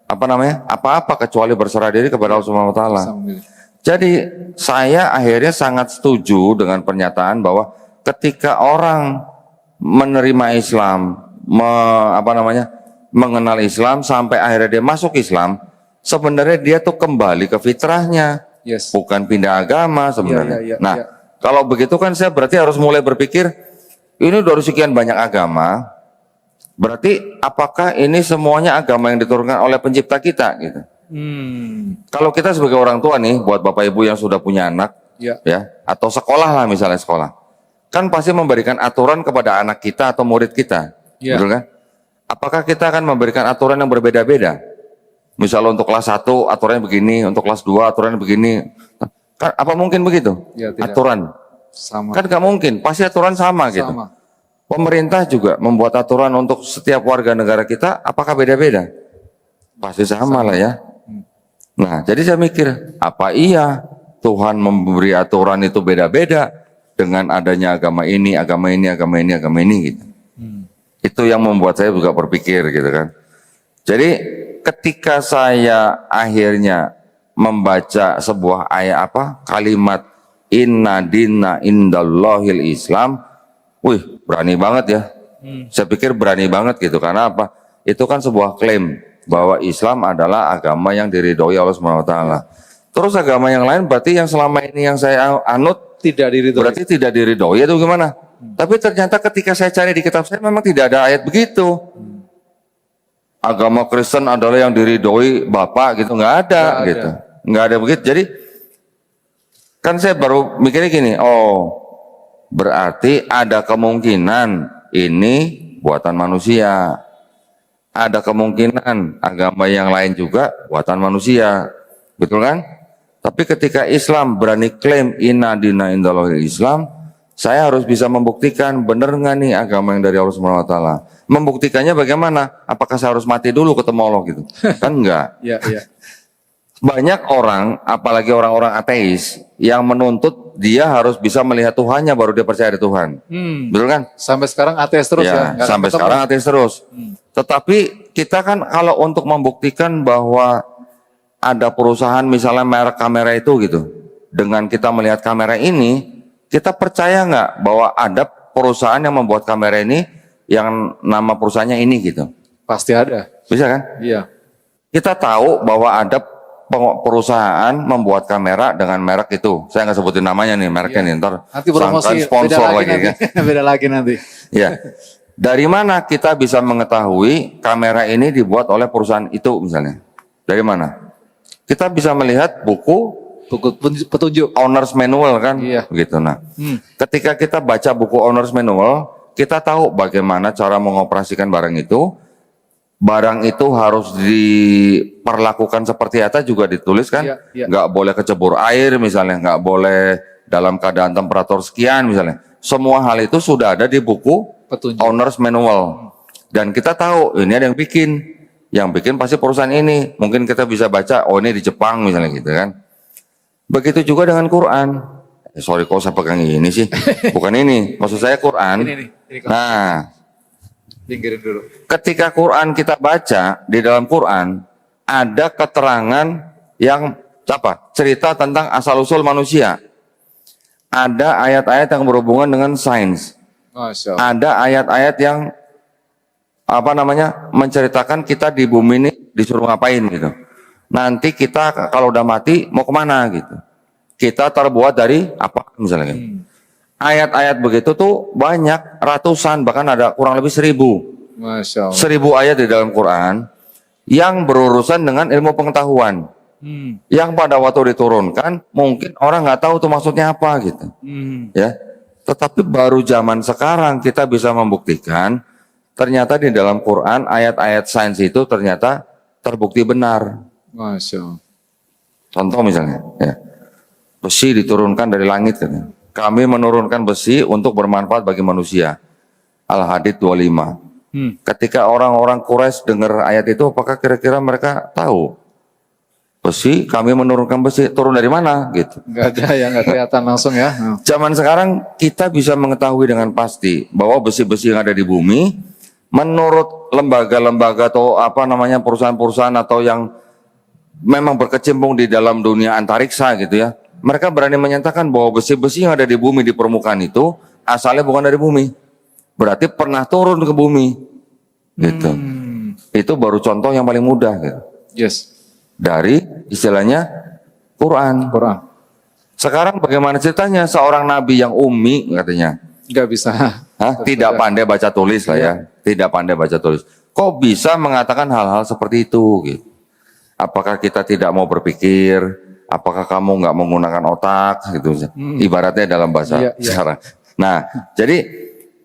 apa-apa kecuali berserah diri kepada Allah Subhanahu Wa Taala. Jadi saya akhirnya sangat setuju dengan pernyataan bahwa ketika orang menerima Islam, mengenal Islam sampai akhirnya dia masuk Islam, sebenarnya dia tuh kembali ke fitrahnya, Yes. bukan pindah agama sebenarnya. Iya, iya, Nah, iya. kalau begitu kan saya berarti harus mulai berpikir, ini dari sekian banyak agama, berarti apakah ini semuanya agama yang diturunkan oleh pencipta kita gitu. Kalau kita sebagai orang tua nih, buat bapak ibu yang sudah punya anak, Ya. ya, atau sekolah lah misalnya sekolah, kan pasti memberikan aturan kepada anak kita atau murid kita, Ya. betul kan? Apakah kita akan memberikan aturan yang berbeda-beda? Misalnya untuk kelas 1 aturannya begini, untuk kelas 2 aturannya begini. Kan, apa mungkin begitu? Ya, tidak. Aturan. Sama. Kan gak mungkin, pasti aturan sama gitu. Sama. Pemerintah juga membuat aturan untuk setiap warga negara kita, apakah beda-beda? Pasti sama lah ya. Nah, jadi saya mikir, apa iya Tuhan memberi aturan itu beda-beda dengan adanya agama ini, agama ini, agama ini, agama ini gitu. Itu yang membuat saya juga berpikir gitu kan. Jadi ketika saya akhirnya membaca sebuah ayat kalimat inna dinna indallahil Islam, wih berani banget ya. Saya pikir berani banget gitu, karena apa? Itu kan sebuah klaim bahwa Islam adalah agama yang diridhoi Allah Subhanahu Wa Taala. Terus agama yang lain berarti yang selama ini yang saya anut Tidak diridhoi. berarti tidak diridhoi itu gimana? Tapi ternyata ketika saya cari di kitab saya memang tidak ada ayat begitu. Agama Kristen adalah yang diridhoi Bapak gitu, nggak ada gitu. Nggak ada begitu. Jadi kan saya baru mikirnya gini, oh berarti ada kemungkinan ini buatan manusia. Ada kemungkinan agama yang lain juga buatan manusia. Betul kan? Tapi ketika Islam berani klaim inna dina indallahil Islam, saya harus bisa membuktikan benar nggak nih agama yang dari Allah Subhanahu Wa Taala. Membuktikannya bagaimana? Apakah saya harus mati dulu ketemu Allah gitu? Kan enggak. Iya, iya. Banyak orang, apalagi orang-orang ateis, yang menuntut dia harus bisa melihat Tuhannya baru dia percaya ada Tuhan. Betul kan? Sampai sekarang ateis terus ya. Nggak Sampai ketemu. sekarang ateis terus. Tetapi kita kan kalau untuk membuktikan bahwa ada perusahaan misalnya merek kamera itu gitu, dengan kita melihat kamera ini, kita percaya nggak bahwa ada perusahaan yang membuat kamera ini yang nama perusahaannya ini gitu? Pasti ada. Bisa kan? Iya. Kita tahu bahwa ada perusahaan membuat kamera dengan merek itu. Saya nggak sebutin namanya nih, mereknya nih. Ntar Nanti promosi sangkaan sponsor beda lagi nanti. kan. Beda lagi nanti. Ya. Dari mana kita bisa mengetahui kamera ini dibuat oleh perusahaan itu misalnya? Dari mana? Kita bisa melihat buku Buku petunjuk. owner's manual kan, Iya. begitu. Nah, ketika kita baca buku owner's manual, kita tahu bagaimana cara mengoperasikan barang itu. Barang itu harus diperlakukan seperti apa juga ditulis kan, Iya, iya. nggak boleh kecebur air misalnya, nggak boleh dalam keadaan temperatur sekian misalnya. Semua hal itu sudah ada di buku Petunjuk. owner's manual. Dan kita tahu ini ada yang bikin pasti perusahaan ini. Mungkin kita bisa baca, oh ini di Jepang misalnya gitu kan. Begitu juga dengan Quran. Sorry kok saya pegang ini sih, bukan ini. Maksud saya Quran. Ini. Nah, Pinggirin dulu. ketika Quran kita baca, di dalam Quran ada keterangan yang apa? Cerita tentang asal-usul manusia. Ada ayat-ayat yang berhubungan dengan sains. Masya Allah. Ada ayat-ayat yang menceritakan kita di bumi ini disuruh ngapain gitu. Nanti kita kalau udah mati mau kemana gitu. Kita terbuat dari apa misalnya. Ayat-ayat begitu tuh banyak, ratusan, bahkan ada kurang lebih 1000. Masya Allah. 1000 ayat di dalam Quran yang berurusan dengan ilmu pengetahuan. Yang pada waktu diturunkan mungkin orang nggak tahu tuh maksudnya apa gitu. Ya, tetapi baru zaman sekarang kita bisa membuktikan ternyata di dalam Quran ayat-ayat sains itu ternyata terbukti benar. Masya Allah. Contoh misalnya, ya, besi diturunkan dari langit katanya. Kami menurunkan besi untuk bermanfaat bagi manusia. Al-Hadid 25. Ketika orang-orang Quraisy dengar ayat itu, apakah kira-kira mereka tahu? Besi, kami menurunkan besi, turun dari mana? Gitu. Nggak ada yang nggak kelihatan langsung ya. Zaman sekarang kita bisa mengetahui dengan pasti bahwa besi-besi yang ada di bumi, menurut lembaga-lembaga atau perusahaan-perusahaan atau yang memang berkecimpung di dalam dunia antariksa gitu ya, mereka berani menyatakan bahwa besi-besi yang ada di bumi di permukaan itu asalnya bukan dari bumi, berarti pernah turun ke bumi, gitu. Itu baru contoh yang paling mudah, gitu. Yes. Dari istilahnya Quran. Sekarang bagaimana ceritanya seorang nabi yang ummi katanya? Nggak bisa. Tidak pandai baca tulis lah ya, tidak pandai baca tulis. Kok bisa mengatakan hal-hal seperti itu? Gitu. Apakah kita tidak mau berpikir? Apakah kamu nggak menggunakan otak? Gitu. Ibaratnya dalam bahasa sekarang. Nah, jadi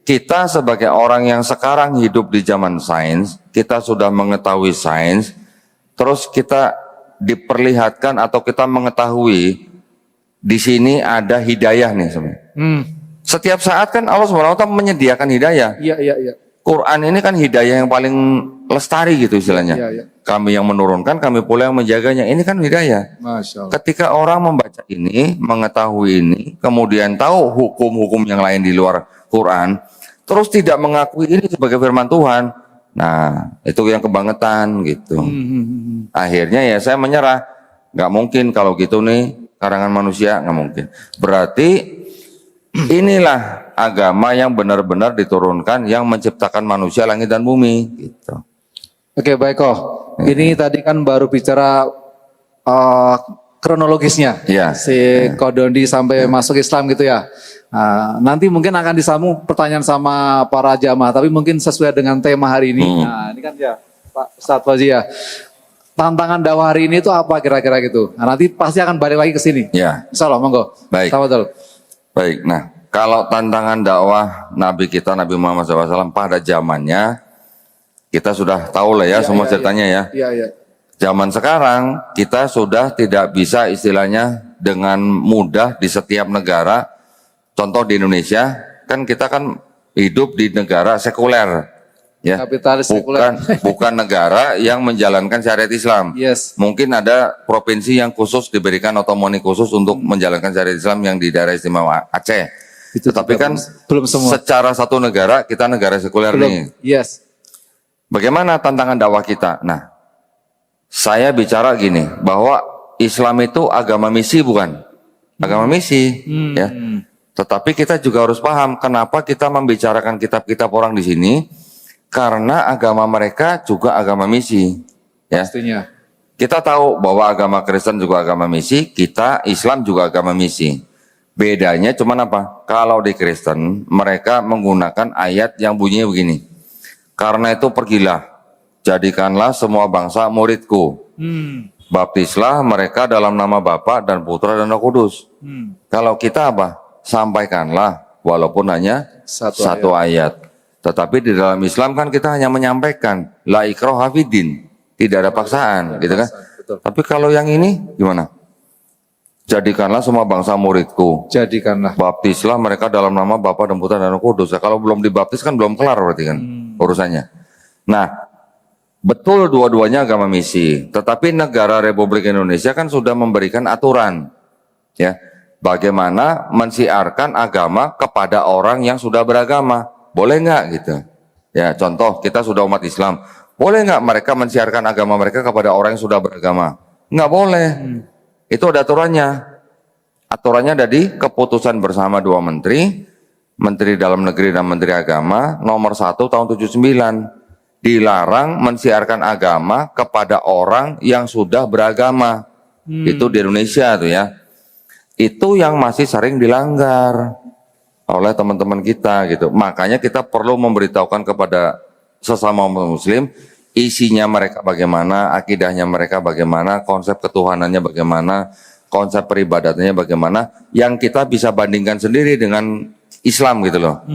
kita sebagai orang yang sekarang hidup di zaman sains, kita sudah mengetahui sains, terus kita diperlihatkan atau kita mengetahui di sini ada hidayah nih sebenarnya. Setiap saat kan Allah SWT menyediakan hidayah. Iya. Quran ini kan hidayah yang paling lestari gitu istilahnya. Iya. Kami yang menurunkan, kami pula yang menjaganya. Ini kan hidayah. Masya Allah. Ketika orang membaca ini, mengetahui ini, kemudian tahu hukum-hukum yang lain di luar Quran, terus tidak mengakui ini sebagai firman Tuhan, nah itu yang kebangetan gitu. Akhirnya ya saya menyerah. Nggak mungkin kalau gitu nih karangan manusia, nggak mungkin. Berarti inilah agama yang benar-benar diturunkan yang menciptakan manusia langit dan bumi gitu. Oke, baik kok. Ini tadi kan baru bicara kronologisnya. Iya. Si Kodondi sampai masuk Islam gitu ya. Nah, nanti mungkin akan disambung pertanyaan sama para jamaah, tapi mungkin sesuai dengan tema hari ini. Nah, ini kan ya Pak Ustadz Fauzi ya. Tantangan dakwah hari ini itu apa kira-kira gitu? Nah, nanti pasti akan balik lagi ke sini. Ya. Insya Allah, monggo. Baik. Tafadhol. Baik, nah kalau tantangan dakwah Nabi kita Nabi Muhammad SAW pada zamannya kita sudah tahu lah ya semua ceritanya ya. Iya. Zaman sekarang kita sudah tidak bisa istilahnya dengan mudah di setiap negara. Contoh di Indonesia kan kita kan hidup di negara sekuler, ya. Kapitalis sekuler. Bukan negara yang menjalankan syariat Islam. Yes. Mungkin ada provinsi yang khusus diberikan otonomi khusus untuk menjalankan syariat Islam yang di daerah istimewa Aceh. Itu Tapi kan belum semua. secara satu negara kita negara sekuler nih. Yes. Bagaimana tantangan dakwah kita? Nah, saya bicara gini bahwa Islam itu agama misi bukan? Agama misi, ya. Tetapi kita juga harus paham kenapa kita membicarakan kitab-kitab orang di sini, karena agama mereka juga agama misi. Ya. Pastinya. Kita tahu bahwa agama Kristen juga agama misi, kita Islam juga agama misi. Bedanya cuman apa? Kalau di Kristen mereka menggunakan ayat yang bunyinya begini. Karena itu pergilah, jadikanlah semua bangsa muridku. Baptislah mereka dalam nama Bapa dan Putra dan Roh Kudus. Kalau kita apa? Sampaikanlah walaupun hanya satu ayat. Tetapi di dalam Islam kan kita hanya menyampaikan la ikraha fiddin, tidak ada paksaan, gitu kan? Betul. Tapi kalau yang ini gimana? Jadikanlah semua bangsa muridku. Jadikanlah. Baptislah mereka dalam nama Bapa dan Putra dan Roh Kudus. Ya, kalau belum dibaptis kan belum kelar berarti kan urusannya. Nah, betul dua-duanya agama misi. Tetapi negara Republik Indonesia kan sudah memberikan aturan, ya, bagaimana mensiarkan agama kepada orang yang sudah beragama. Boleh nggak gitu? Ya, contoh kita sudah umat Islam. Boleh nggak mereka mensiarkan agama mereka kepada orang yang sudah beragama? Nggak boleh. Itu ada aturannya. Aturannya ada di keputusan bersama dua menteri, Menteri Dalam Negeri dan Menteri Agama, nomor 1 tahun 79. Dilarang mensiarkan agama kepada orang yang sudah beragama. Itu di Indonesia tuh ya. Itu yang masih sering dilanggar oleh teman-teman kita gitu. Makanya kita perlu memberitahukan kepada sesama muslim isinya mereka bagaimana, akidahnya mereka bagaimana, konsep ketuhanannya bagaimana, konsep peribadatannya bagaimana, yang kita bisa bandingkan sendiri dengan Islam gitu loh.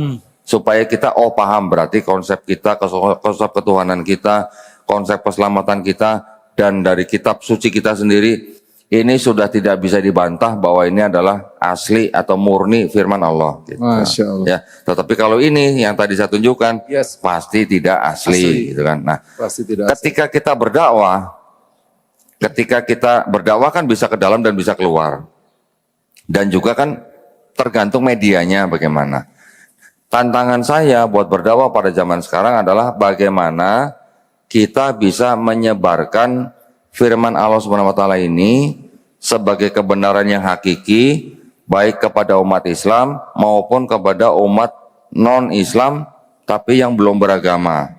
Supaya kita paham berarti konsep kita, konsep ketuhanan kita, konsep keselamatan kita, dan dari kitab suci kita sendiri, ini sudah tidak bisa dibantah bahwa ini adalah asli atau murni firman Allah. Gitu. Masya Allah. Ya, tetapi kalau ini yang tadi saya tunjukkan, Yes. pasti tidak asli, gitu kan. Nah, Pasti tidak. ketika kita berdakwah kan bisa ke dalam dan bisa keluar. Dan juga kan tergantung medianya bagaimana. Tantangan saya buat berdakwah pada zaman sekarang adalah bagaimana kita bisa menyebarkan firman Allah Subhanahu wa taala ini sebagai kebenaran yang hakiki baik kepada umat Islam maupun kepada umat non-Islam tapi yang belum beragama.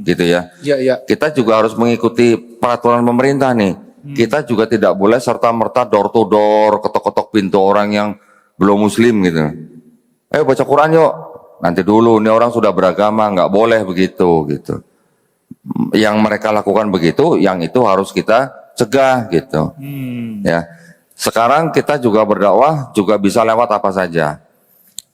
Gitu ya. Ya, ya. Kita juga harus mengikuti peraturan pemerintah nih. Kita juga tidak boleh serta-merta door to door, ketok-ketok pintu orang yang belum muslim gitu. Ayo baca Quran yuk. Nanti dulu, ini orang sudah beragama, nggak boleh begitu gitu. Yang mereka lakukan begitu, yang itu harus kita cegah gitu. Ya. Sekarang kita juga berdakwah juga bisa lewat apa saja.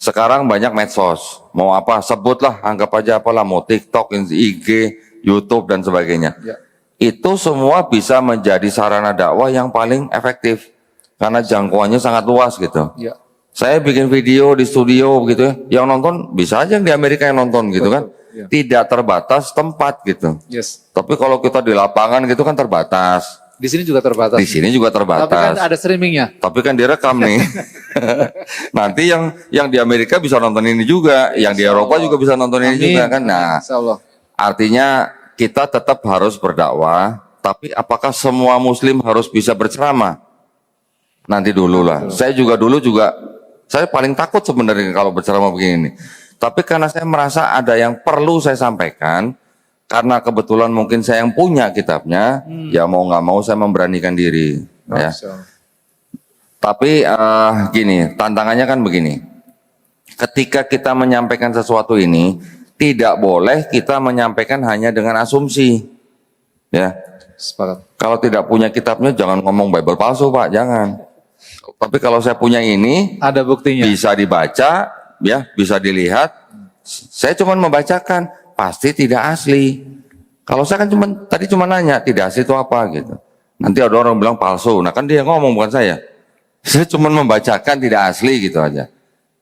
Sekarang banyak medsos, mau apa sebutlah, anggap aja apalah, mau TikTok, IG, YouTube dan sebagainya. Ya. Itu semua bisa menjadi sarana dakwah yang paling efektif karena jangkauannya sangat luas gitu. Ya. Saya bikin video di studio begitu ya, yang nonton bisa aja yang di Amerika yang nonton gitu kan, ya. Tidak terbatas tempat gitu. Yes. Tapi kalau kita di lapangan gitu kan terbatas. Di sini juga terbatas. Di sini juga Tapi kan terbatas. ada streamingnya. Tapi kan direkam nih. Nanti yang di Amerika bisa nonton ini juga, yang di Eropa juga bisa nonton ini juga kan. Nah, Insya Allah. artinya kita tetap harus berdakwah, tapi apakah semua muslim harus bisa berceramah? Nanti dulu lah. Saya juga dulu saya paling takut sebenarnya kalau berceramah begini. Tapi karena saya merasa ada yang perlu saya sampaikan, karena kebetulan mungkin saya yang punya kitabnya, ya mau nggak mau saya memberanikan diri. Ya. Masya Allah. Tapi gini, tantangannya kan begini. Ketika kita menyampaikan sesuatu ini, tidak boleh kita menyampaikan hanya dengan asumsi. Ya. Sepakat. Kalau tidak punya kitabnya jangan ngomong Bible palsu, Pak, jangan. Tapi kalau saya punya ini, Ada buktinya. bisa dibaca, ya, bisa dilihat. Saya cuma membacakan, pasti tidak asli. Kalau saya kan tadi cuma nanya, tidak asli itu apa gitu. Nanti ada orang bilang palsu, nah kan dia ngomong bukan saya. Saya cuma membacakan tidak asli gitu aja.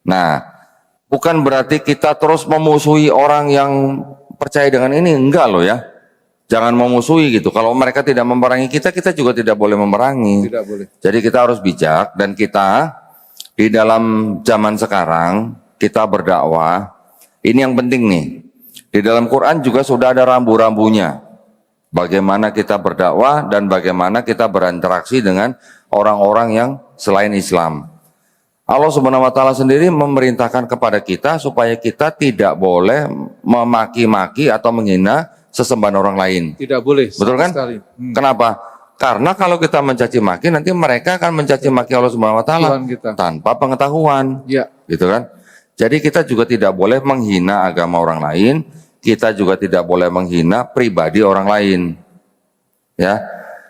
Nah, bukan berarti kita terus memusuhi orang yang percaya dengan ini, enggak loh ya. Jangan memusuhi gitu. Kalau mereka tidak memerangi kita, kita juga tidak boleh memerangi. Tidak boleh. Jadi kita harus bijak dan kita di dalam zaman sekarang kita berdakwah. Ini yang penting nih. Di dalam Quran juga sudah ada rambu-rambunya. Bagaimana kita berdakwah dan bagaimana kita berinteraksi dengan orang-orang yang selain Islam. Allah Subhanahu wa taala sendiri memerintahkan kepada kita supaya kita tidak boleh memaki-maki atau menghina sesembahan orang lain. Tidak boleh. Betul sama kan? sekali. Kenapa? Karena kalau kita mencaci maki, nanti mereka akan mencaci maki Allah Subhanahu wa taala Tuhan kita. tanpa pengetahuan. Ya. Gitu kan? Jadi kita juga tidak boleh menghina agama orang lain, kita juga tidak boleh menghina pribadi orang lain. Ya.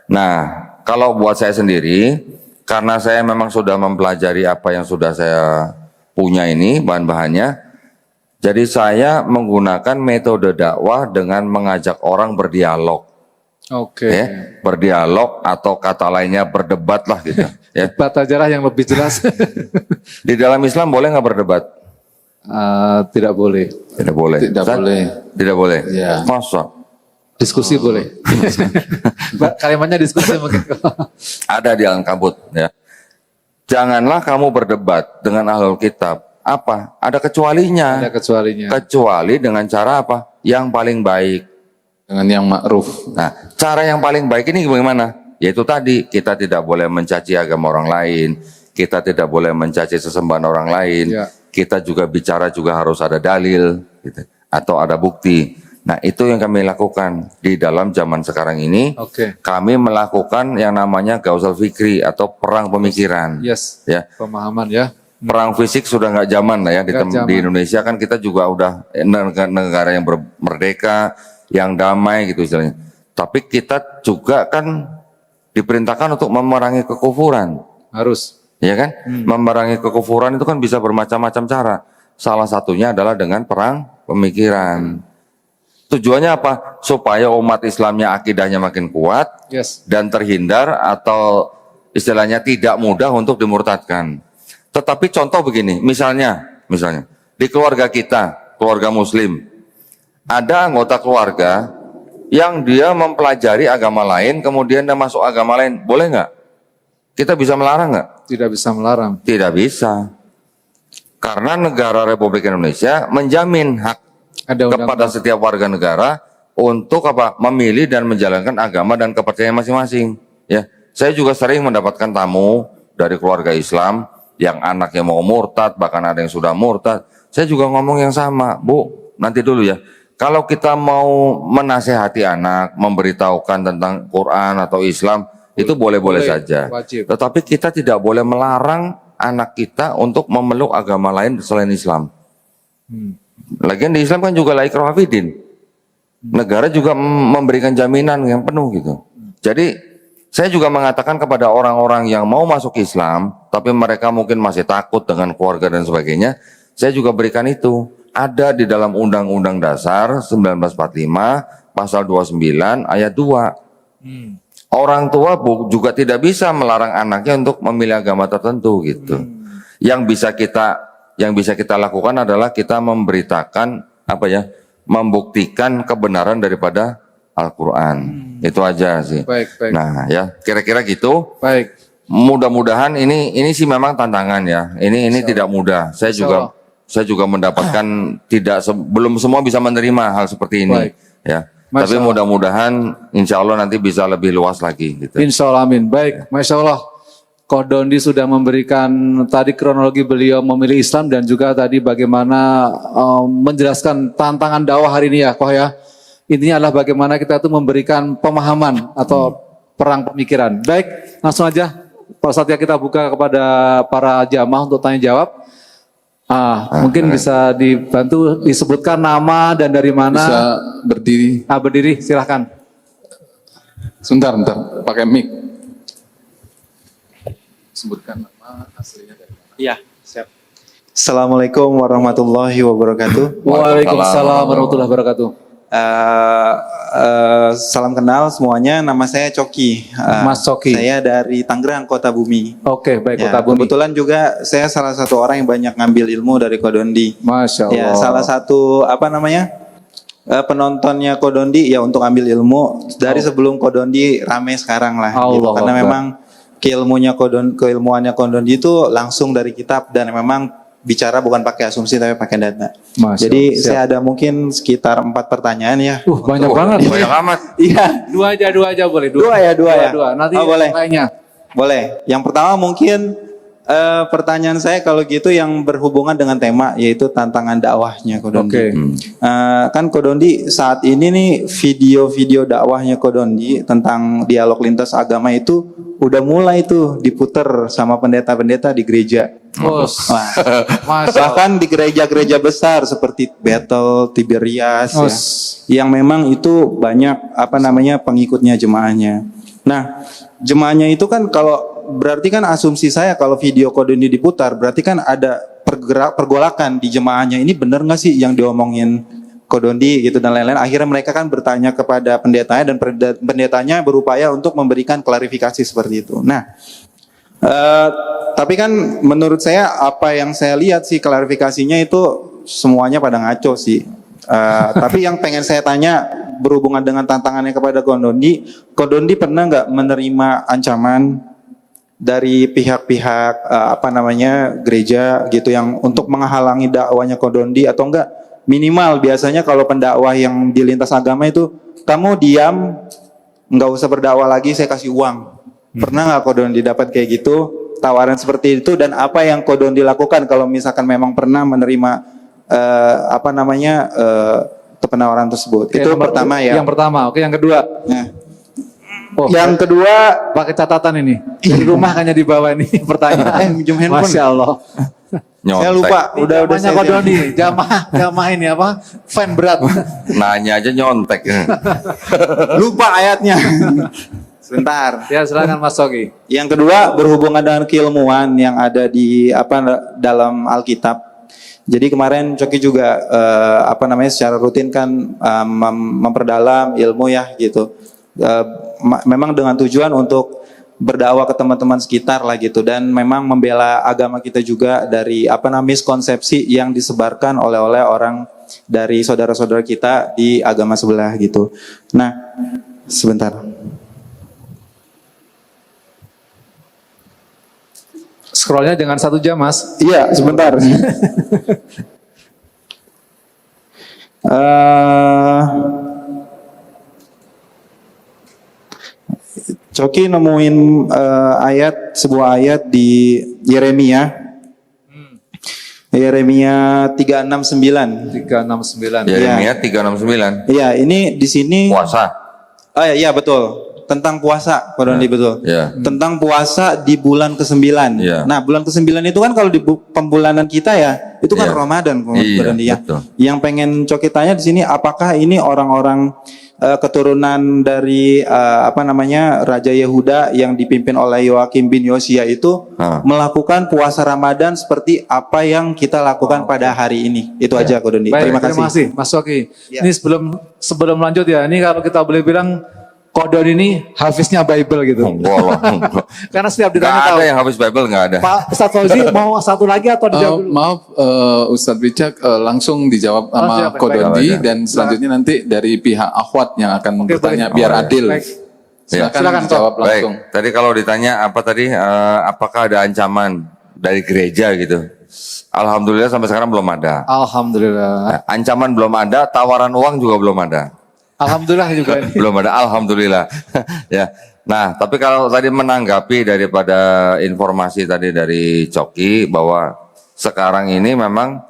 Nah, kalau buat saya sendiri, karena saya memang sudah mempelajari apa yang sudah saya punya ini, bahan-bahannya, jadi saya menggunakan metode dakwah dengan mengajak orang berdialog. Oke. Ya, berdialog atau kata lainnya berdebat lah gitu. Ya. Debat aja lah yang lebih jelas. Di dalam Islam boleh nggak berdebat? Tidak boleh. Tidak boleh. Tidak Ustaz? boleh. Tidak boleh. Ya. Masa? Diskusi boleh. Kalimatnya diskusi mungkin. Ada di Al-Ankabut. Ya. Janganlah kamu berdebat dengan ahlul kitab. Apa? Ada kecualinya. Ada kecualinya. Kecuali dengan cara apa? Yang paling baik. Dengan yang ma'ruf. Nah, cara yang paling baik ini bagaimana? Yaitu tadi, kita tidak boleh mencaci agama orang lain, kita tidak boleh mencaci sesembahan orang lain, Ya. kita juga bicara juga harus ada dalil, gitu, atau ada bukti. Nah, itu yang kami lakukan di dalam zaman sekarang ini. Oke. Kami melakukan yang namanya gausal fikri atau perang pemikiran. Yes. Ya, Pemahaman ya. perang fisik sudah nggak zaman lah ya di, Nggak zaman. di Indonesia kan kita juga udah negara yang merdeka, yang damai gitu istilahnya. Tapi kita juga kan diperintahkan untuk memerangi kekufuran, Harus. ya kan? Memerangi kekufuran itu kan bisa bermacam-macam cara. Salah satunya adalah dengan perang pemikiran. Tujuannya apa? Supaya umat Islamnya akidahnya makin kuat Yes. dan terhindar atau istilahnya tidak mudah untuk dimurtadkan. Tetapi contoh begini, misalnya di keluarga kita, keluarga Muslim, ada anggota keluarga yang dia mempelajari agama lain, kemudian dia masuk agama lain, boleh nggak? Kita bisa melarang nggak? Tidak bisa melarang. Tidak bisa, karena negara Republik Indonesia menjamin hak Ada kepada undang-undang. setiap warga negara untuk apa? Memilih dan menjalankan agama dan kepercayaan masing-masing. Ya, saya juga sering mendapatkan tamu dari keluarga Islam yang anaknya mau murtad, bahkan ada yang sudah murtad. Saya juga ngomong yang sama, Bu, nanti dulu ya. Kalau kita mau menasehati anak, memberitahukan tentang Quran atau Islam, itu boleh-boleh Boleh, saja. wajib. Tetapi kita tidak boleh melarang anak kita untuk memeluk agama lain selain Islam. Lagian di Islam kan juga la ikraha fiddin. Negara juga memberikan jaminan yang penuh gitu. Jadi saya juga mengatakan kepada orang-orang yang mau masuk Islam, tapi mereka mungkin masih takut dengan keluarga dan sebagainya, saya juga berikan itu. Ada di dalam Undang-Undang Dasar 1945 pasal 29 ayat 2. Orang tua juga tidak bisa melarang anaknya untuk memilih agama tertentu gitu. Yang bisa kita lakukan adalah kita memberitakan membuktikan kebenaran daripada Al-Qur'an. Itu aja sih. Baik, baik. Nah, ya, kira-kira gitu. Baik. Mudah-mudahan ini sih memang tantangan ya. Ini tidak mudah. Saya juga mendapatkan belum semua bisa menerima hal seperti ini. Baik. Ya. Masya Tapi Allah. mudah-mudahan insya Allah nanti bisa lebih luas lagi gitu. Insya Allah amin. Baik, Masya Allah. Koh Dondi sudah memberikan tadi kronologi beliau memilih Islam dan juga tadi bagaimana menjelaskan tantangan dakwah hari ini ya Koh ya. Intinya adalah bagaimana kita itu memberikan pemahaman atau perang pemikiran. Baik, langsung aja Pak Satya kita buka kepada para jamaah untuk tanya jawab. Mungkin bisa dibantu disebutkan nama dan dari mana. Bisa berdiri. Berdiri, silahkan. Sebentar, pakai mic. Sebutkan nama aslinya dari mana. Iya, siap. Assalamualaikum warahmatullahi wabarakatuh. Waalaikumsalam warahmatullahi wabarakatuh. Salam kenal semuanya, nama saya Coki. Mas Coki. Saya dari Tangerang, Kota Bumi. Oke, baik Ya, Kota Bumi. kebetulan juga saya salah satu orang yang banyak ngambil ilmu dari Kodondi. Masya Allah. Ya, salah satu penontonnya Kodondi ya untuk ambil ilmu dari sebelum Kodondi rame sekarang lah. Gitu. Allah Karena Akbar. memang keilmuannya Kodondi itu langsung dari kitab dan memang bicara bukan pakai asumsi tapi pakai data. Masya Jadi Allah, siap. saya ada mungkin sekitar 4 pertanyaan ya. Banyak banget. Banyak amat. Iya. Dua aja boleh. Dua ya. Dua. Nanti Oh, boleh. lainnya. Boleh. Yang pertama mungkin pertanyaan saya kalau gitu yang berhubungan dengan tema yaitu tantangan dakwahnya Kodondi. Oke. Kan Kodondi saat ini nih video-video dakwahnya Kodondi tentang dialog lintas agama itu udah mulai tuh diputer sama pendeta-pendeta di gereja. Bos. Wah. Masya Allah. Bahkan di gereja-gereja besar seperti Bethel, Tiberias ya, Os. yang memang itu banyak pengikutnya jemaahnya. Nah, jemaahnya itu kan kalau berarti kan asumsi saya kalau video Kodondi diputar berarti kan ada pergolakan di jemaahnya. Ini benar nggak sih yang diomongin Kodondi gitu dan lain-lain. Akhirnya mereka kan bertanya kepada pendetanya dan pendetanya berupaya untuk memberikan klarifikasi seperti itu. Nah, tapi kan menurut saya apa yang saya lihat sih klarifikasinya itu semuanya pada ngaco sih. Tapi yang pengen saya tanya berhubungan dengan tantangannya kepada Kodondi pernah nggak menerima ancaman dari pihak-pihak gereja gitu yang untuk menghalangi dakwanya Kodondi atau enggak? Minimal biasanya kalau pendakwah yang di lintas agama itu kamu diam, nggak usah berdakwah lagi, saya kasih uang. Pernah nggak Kodondi dapat kayak gitu tawaran seperti itu, dan apa yang Kodondi lakukan kalau misalkan memang pernah menerima penawaran tersebut? Oke, itu pertama ya. Yang pertama, oke. Yang kedua. Nah, yang kedua pakai catatan ini. Di rumah hanya dibawa ini pertanyaan. Minjem handphone. Masya Allah. Saya lupa. Udah saya Kodondi. Jamaah ini apa? Fan berat. Nanya aja nyontek. Lupa ayatnya. Sebentar. Ya silakan Mas Sogi. Yang kedua berhubungan dengan keilmuan yang ada di dalam Alkitab. Jadi kemarin Coki juga secara rutin kan memperdalam ilmu ya gitu. Memang dengan tujuan untuk berdakwah ke teman-teman sekitar lah gitu, dan memang membela agama kita juga dari miskonsepsi yang disebarkan oleh orang dari saudara-saudara kita di agama sebelah gitu. Nah, sebentar. Scrollnya dengan 1 jam, Mas. Iya, sebentar. Coki nemuin sebuah ayat di Yeremia. Yeremia 369. 369. Yeremia 369. Iya, ini di sini Puasa. Iya betul. Tentang puasa, Kodondi betul. Ya. Tentang puasa di bulan ke-9. Ya. Nah, bulan ke-9 itu kan kalau di pembulanan kita ya, itu kan Ya. Ramadan, Iya, Kodondi ya. betul. Yang pengen Coki tanya di sini, apakah ini orang-orang keturunan dari Raja Yehuda yang dipimpin oleh Yoakim bin Yosia itu melakukan puasa Ramadan seperti apa yang kita lakukan pada hari ini? Itu aja, Kodondi. Baik, Terima kasih. Mas Sogi. Ya. Ini sebelum lanjut ya, ini kalau kita boleh bilang Kodondi ini hafiznya Bible gitu. Enggak. Karena setiap Nggak ditanya tahu. ada yang habis Bible, nggak ada. Pak Ustadz Fauzi mau satu lagi atau dijawab dulu? Maaf Ustadz Wicak, langsung dijawab sama siap, baik, Kodondi, baik. dan selanjutnya nanti dari pihak akhwat yang akan bertanya baik. biar Oh, adil. baik. Silakan dijawab langsung. Baik, tadi kalau ditanya apakah ada ancaman dari gereja gitu? Alhamdulillah sampai sekarang belum ada. Alhamdulillah. Ancaman belum ada, tawaran uang juga belum ada. Alhamdulillah juga ini. Belum ada, alhamdulillah. Ya. Nah, tapi kalau tadi menanggapi daripada informasi tadi dari Coki bahwa sekarang ini memang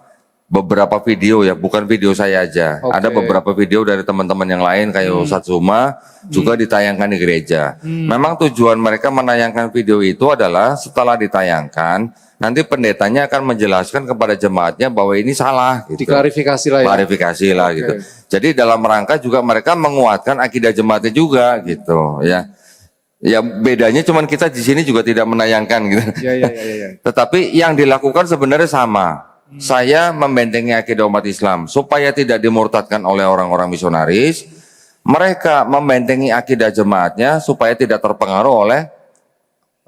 beberapa video ya, bukan video saya aja. Oke. Ada beberapa video dari teman-teman yang lain kayak Ustadz Zuma juga ditayangkan di gereja. Memang tujuan mereka menayangkan video itu adalah setelah ditayangkan, nanti pendetanya akan menjelaskan kepada jemaatnya bahwa ini salah. Gitu. Diklarifikasi lah ya. Klarifikasi lah Oke. gitu. Jadi dalam rangka juga mereka menguatkan akidah jemaatnya juga gitu ya. Ya bedanya cuman kita di sini juga tidak menayangkan gitu. Ya. Tetapi yang dilakukan sebenarnya sama. Saya membentengi akidah umat Islam supaya tidak dimurtadkan oleh orang-orang misionaris. Mereka membentengi akidah jemaatnya supaya tidak terpengaruh oleh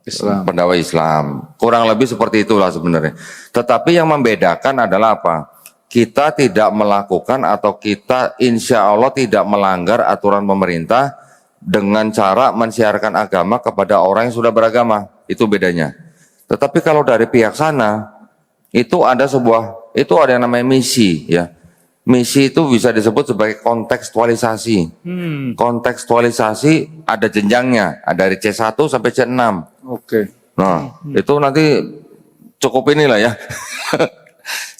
Islam. pendakwa Islam. Kurang lebih seperti itulah sebenarnya. Tetapi yang membedakan adalah apa? Kita tidak melakukan atau kita insya Allah tidak melanggar aturan pemerintah dengan cara mensiarkan agama kepada orang yang sudah beragama. Itu bedanya. Tetapi kalau dari pihak sana, itu ada yang namanya misi ya. Misi itu bisa disebut sebagai kontekstualisasi. Kontekstualisasi ada jenjangnya, ada dari C1 sampai C6. Oke. Nah, itu nanti cukup inilah ya.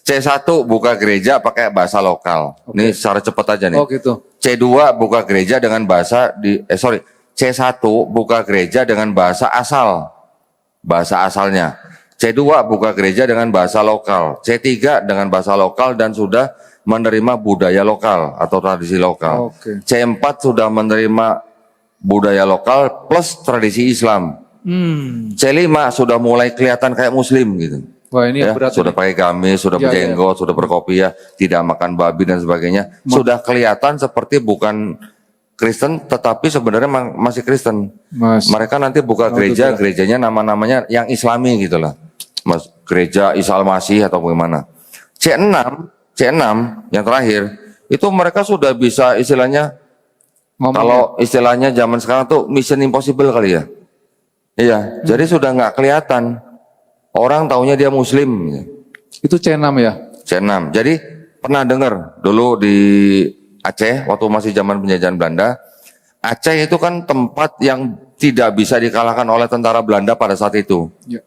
C1 buka gereja pakai bahasa lokal. Ini secara cepat aja nih. Oh gitu. C2 buka gereja dengan bahasa C1 buka gereja dengan bahasa asal. Bahasa asalnya. C2 buka gereja dengan bahasa lokal. C3 dengan bahasa lokal dan sudah menerima budaya lokal atau tradisi lokal. Oke. C4 sudah menerima budaya lokal plus tradisi Islam. C5 sudah mulai kelihatan kayak Muslim gitu. Wah ini yang berat. Sudah pakai gamis, sudah Ya, berjenggot, sudah berkopiah, tidak makan babi dan sebagainya. Sudah kelihatan seperti bukan Kristen, tetapi sebenarnya masih Kristen. Mereka nanti buka gereja, gerejanya nama-namanya yang Islami gitu lah. Gereja Isa Al-Masih atau bagaimana. C6 yang terakhir, itu mereka sudah bisa istilahnya, kalau istilahnya zaman sekarang tuh mission impossible kali ya. Iya, jadi sudah nggak kelihatan. Orang taunya dia Muslim. Itu C6 ya? C6. Jadi pernah dengar dulu di Aceh waktu masih zaman penjajahan Belanda. Aceh itu kan tempat yang tidak bisa dikalahkan oleh tentara Belanda pada saat itu. Ya.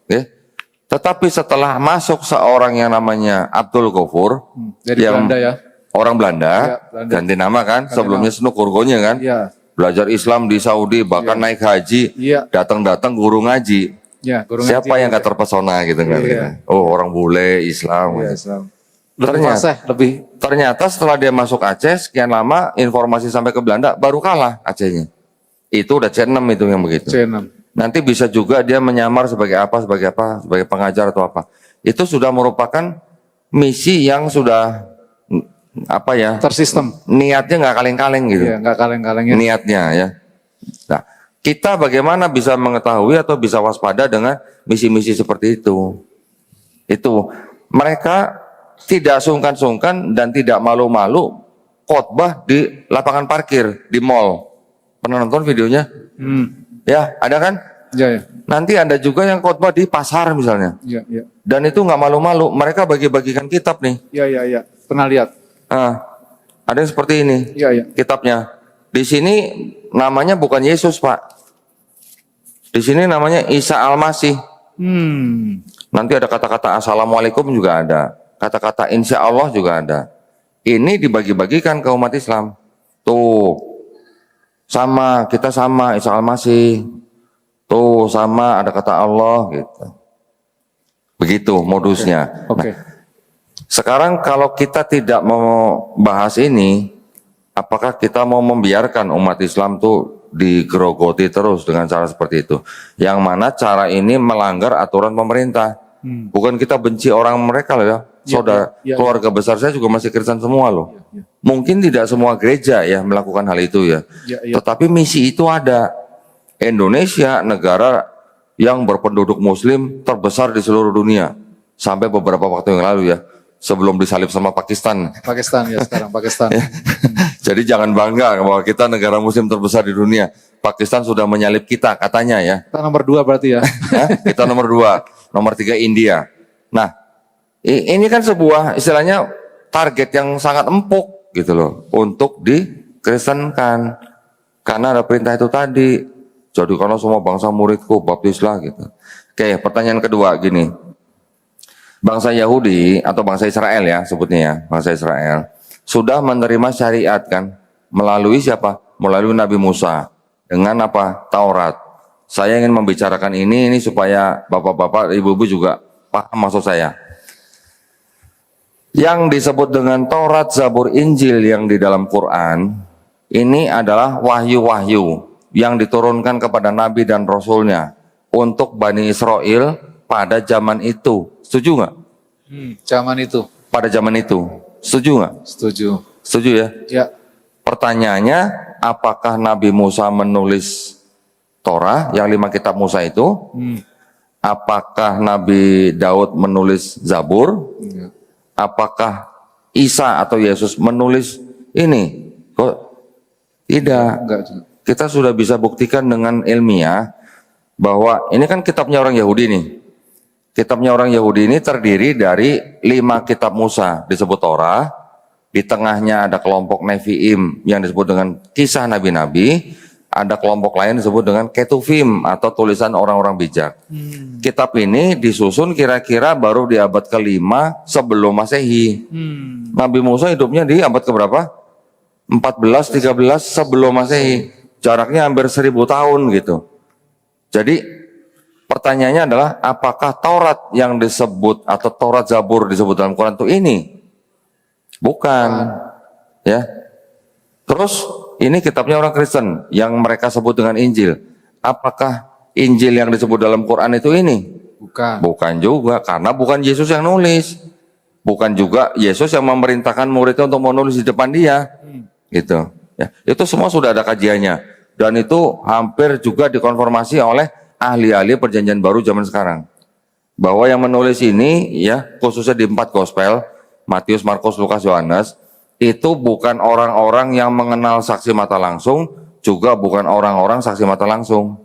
Tetapi setelah masuk seorang yang namanya Abdul Ghaffur, Dari yang Belanda ya? orang Belanda, Ya, Belanda. ganti nama kan, sebelumnya Snuk Urgonya kan, Iya. belajar Islam di Saudi, bahkan naik haji, Iya. datang-datang guru ngaji. Ya, guru Siapa ngaji. yang gak terpesona gitu kan? Iya. Oh orang bule Islam. Iya, gitu. Islam. Lebih fasih, lebih. Ternyata setelah dia masuk Aceh sekian lama, informasi sampai ke Belanda baru kalah Acehnya. Itu udah C6 itu yang begitu. C6. Nanti bisa juga dia menyamar sebagai sebagai pengajar atau apa. Itu sudah merupakan misi yang sudah Tersistem. niatnya nggak kaleng-kaleng gitu. Iya, nggak kaleng-kalengnya. Niatnya ya. Nah, kita bagaimana bisa mengetahui atau bisa waspada dengan misi-misi seperti itu? Itu mereka tidak sungkan-sungkan dan tidak malu-malu khotbah di lapangan parkir di mall. Pernah nonton videonya? Ya, ada kan? Ya, ya. Nanti ada juga yang khotbah di pasar misalnya. Ya, ya. Dan itu nggak malu-malu. Mereka bagi-bagikan kitab nih. Ya, ya, ya. Pernah lihat? Nah, ada yang seperti ini. Ya, ya. Kitabnya. Di sini namanya bukan Yesus, Pak. Di sini namanya Isa Al-Masih. Nanti ada kata-kata Assalamualaikum juga ada. Kata-kata Insya Allah juga ada. Ini dibagi-bagikan ke umat Islam. Tuh, sama, kita sama Isa Al-Masih. Tuh, sama, ada kata Allah gitu. Begitu modusnya. Oke. Nah, sekarang kalau kita tidak mau bahas ini, apakah kita mau membiarkan umat Islam tuh digerogoti terus dengan cara seperti itu? Yang mana cara ini melanggar aturan pemerintah. Bukan kita benci orang mereka loh ya. Saudara, keluarga besar saya juga masih Kristen semua loh. Mungkin tidak semua gereja ya melakukan hal itu ya. Tetapi misi itu ada. Indonesia negara yang berpenduduk Muslim terbesar di seluruh dunia. Sampai beberapa waktu yang lalu ya. Sebelum disalib sama Pakistan. Pakistan ya sekarang, Pakistan. Jadi jangan bangga bahwa kita negara Muslim terbesar di dunia. Pakistan sudah menyalip kita katanya ya. Kita nomor 2 berarti ya. Kita nomor 2, nomor 3 India. Nah, ini kan sebuah istilahnya target yang sangat empuk gitu loh untuk dikristenkan. Karena ada perintah itu tadi. Jadi kalau semua bangsa muridku baptislah gitu. Oke, pertanyaan kedua gini. Bangsa Yahudi atau bangsa Israel ya sebutnya ya, bangsa Israel sudah menerima syariat kan melalui siapa? Melalui Nabi Musa dengan apa? Taurat. Saya ingin membicarakan ini supaya bapak-bapak, ibu-ibu juga paham maksud saya. Yang disebut dengan Taurat, Zabur, Injil yang di dalam Quran ini adalah wahyu-wahyu yang diturunkan kepada Nabi dan Rasulnya untuk Bani Israel pada zaman itu. Setuju nggak? Zaman itu. Pada zaman itu. Setuju nggak? Setuju. Setuju ya? Ya. Pertanyaannya, apakah Nabi Musa menulis Torah yang 5 kitab Musa itu? Apakah Nabi Daud menulis Zabur? Apakah Isa atau Yesus menulis ini? Kok tidak? Enggak juga. Kita sudah bisa buktikan dengan ilmiah bahwa ini kan kitabnya orang Yahudi nih. Kitabnya orang Yahudi ini terdiri dari 5 kitab Musa disebut Torah. Di tengahnya ada kelompok Nevi'im yang disebut dengan kisah nabi-nabi. Ada kelompok lain disebut dengan Ketuvim atau tulisan orang-orang bijak. Kitab ini disusun kira-kira baru di abad ke-5 sebelum Masehi. Nabi Musa hidupnya di abad keberapa? 14-13 sebelum Masehi. Jaraknya hampir 1000 tahun gitu. Jadi pertanyaannya adalah apakah Taurat yang disebut atau Taurat Zabur disebut dalam Quran itu ini? Bukan. Ya. Terus ini kitabnya orang Kristen yang mereka sebut dengan Injil. Apakah Injil yang disebut dalam Quran itu ini? Bukan. Bukan juga, karena bukan Yesus yang nulis. Bukan juga Yesus yang memerintahkan muridnya untuk menulis di depan dia. Gitu. Ya, itu semua sudah ada kajiannya. Dan itu hampir juga dikonfirmasi oleh ahli-ahli perjanjian baru zaman sekarang. Bahwa yang menulis ini, ya khususnya di 4 gospel, Matius, Markus, Lukas, Yohanes, itu bukan orang-orang yang mengenal saksi mata langsung, juga bukan orang-orang saksi mata langsung.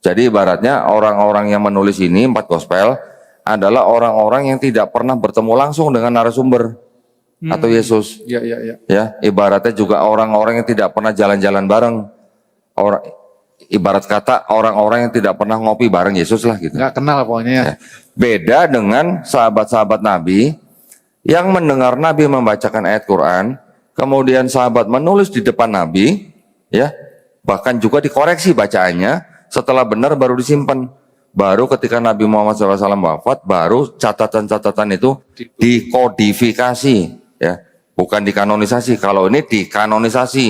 Jadi ibaratnya orang-orang yang menulis ini 4 gospel adalah orang-orang yang tidak pernah bertemu langsung dengan narasumber atau Yesus. Iya, iya, iya. Ya, ibaratnya juga orang-orang yang tidak pernah jalan-jalan bareng. Ibarat kata orang-orang yang tidak pernah ngopi bareng Yesus lah gitu. Nggak kenal pokoknya ya. Ya. Beda dengan sahabat-sahabat Nabi yang mendengar Nabi membacakan ayat Quran, kemudian sahabat menulis di depan Nabi, ya, bahkan juga dikoreksi bacaannya, setelah benar baru disimpan. Baru ketika Nabi Muhammad SAW wafat, baru catatan-catatan itu dikodifikasi, ya, bukan dikanonisasi. Kalau ini dikanonisasi,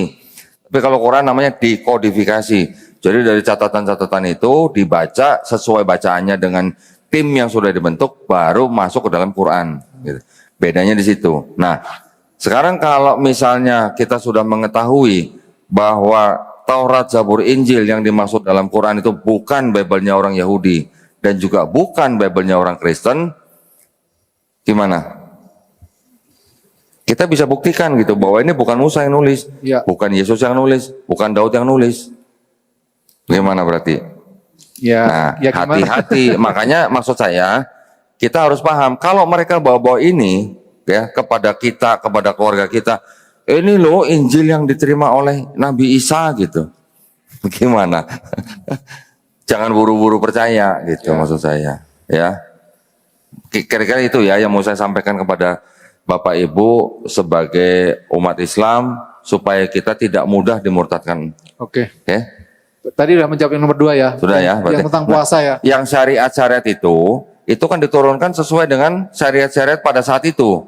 tapi kalau Quran namanya dikodifikasi. Jadi dari catatan-catatan itu dibaca sesuai bacaannya dengan tim yang sudah dibentuk, baru masuk ke dalam Quran. Gitu. Bedanya di situ. Nah, sekarang kalau misalnya kita sudah mengetahui bahwa Taurat, Zabur, Injil yang dimaksud dalam Quran itu bukan Bible-nya orang Yahudi dan juga bukan Bible-nya orang Kristen, gimana? Kita bisa buktikan gitu bahwa ini bukan Musa yang nulis, Ya. bukan Yesus yang nulis, bukan Daud yang nulis. Gimana berarti? Ya, Nah, ya gimana? hati-hati. Makanya maksud saya kita harus paham kalau mereka bawa-bawa ini ya kepada kita, kepada keluarga kita, ini loh Injil yang diterima oleh Nabi Isa gitu. Gimana? Jangan buru-buru percaya gitu maksud saya. Ya, kira-kira itu ya yang mau saya sampaikan kepada Bapak Ibu sebagai umat Islam supaya kita tidak mudah dimurtadkan. Oke. Oke? Tadi udah menjawab yang nomor 2 ya. Sudah ya, berarti. Yang tentang puasa ya. Yang syariat-syariat itu kan diturunkan sesuai dengan syariat-syariat pada saat itu.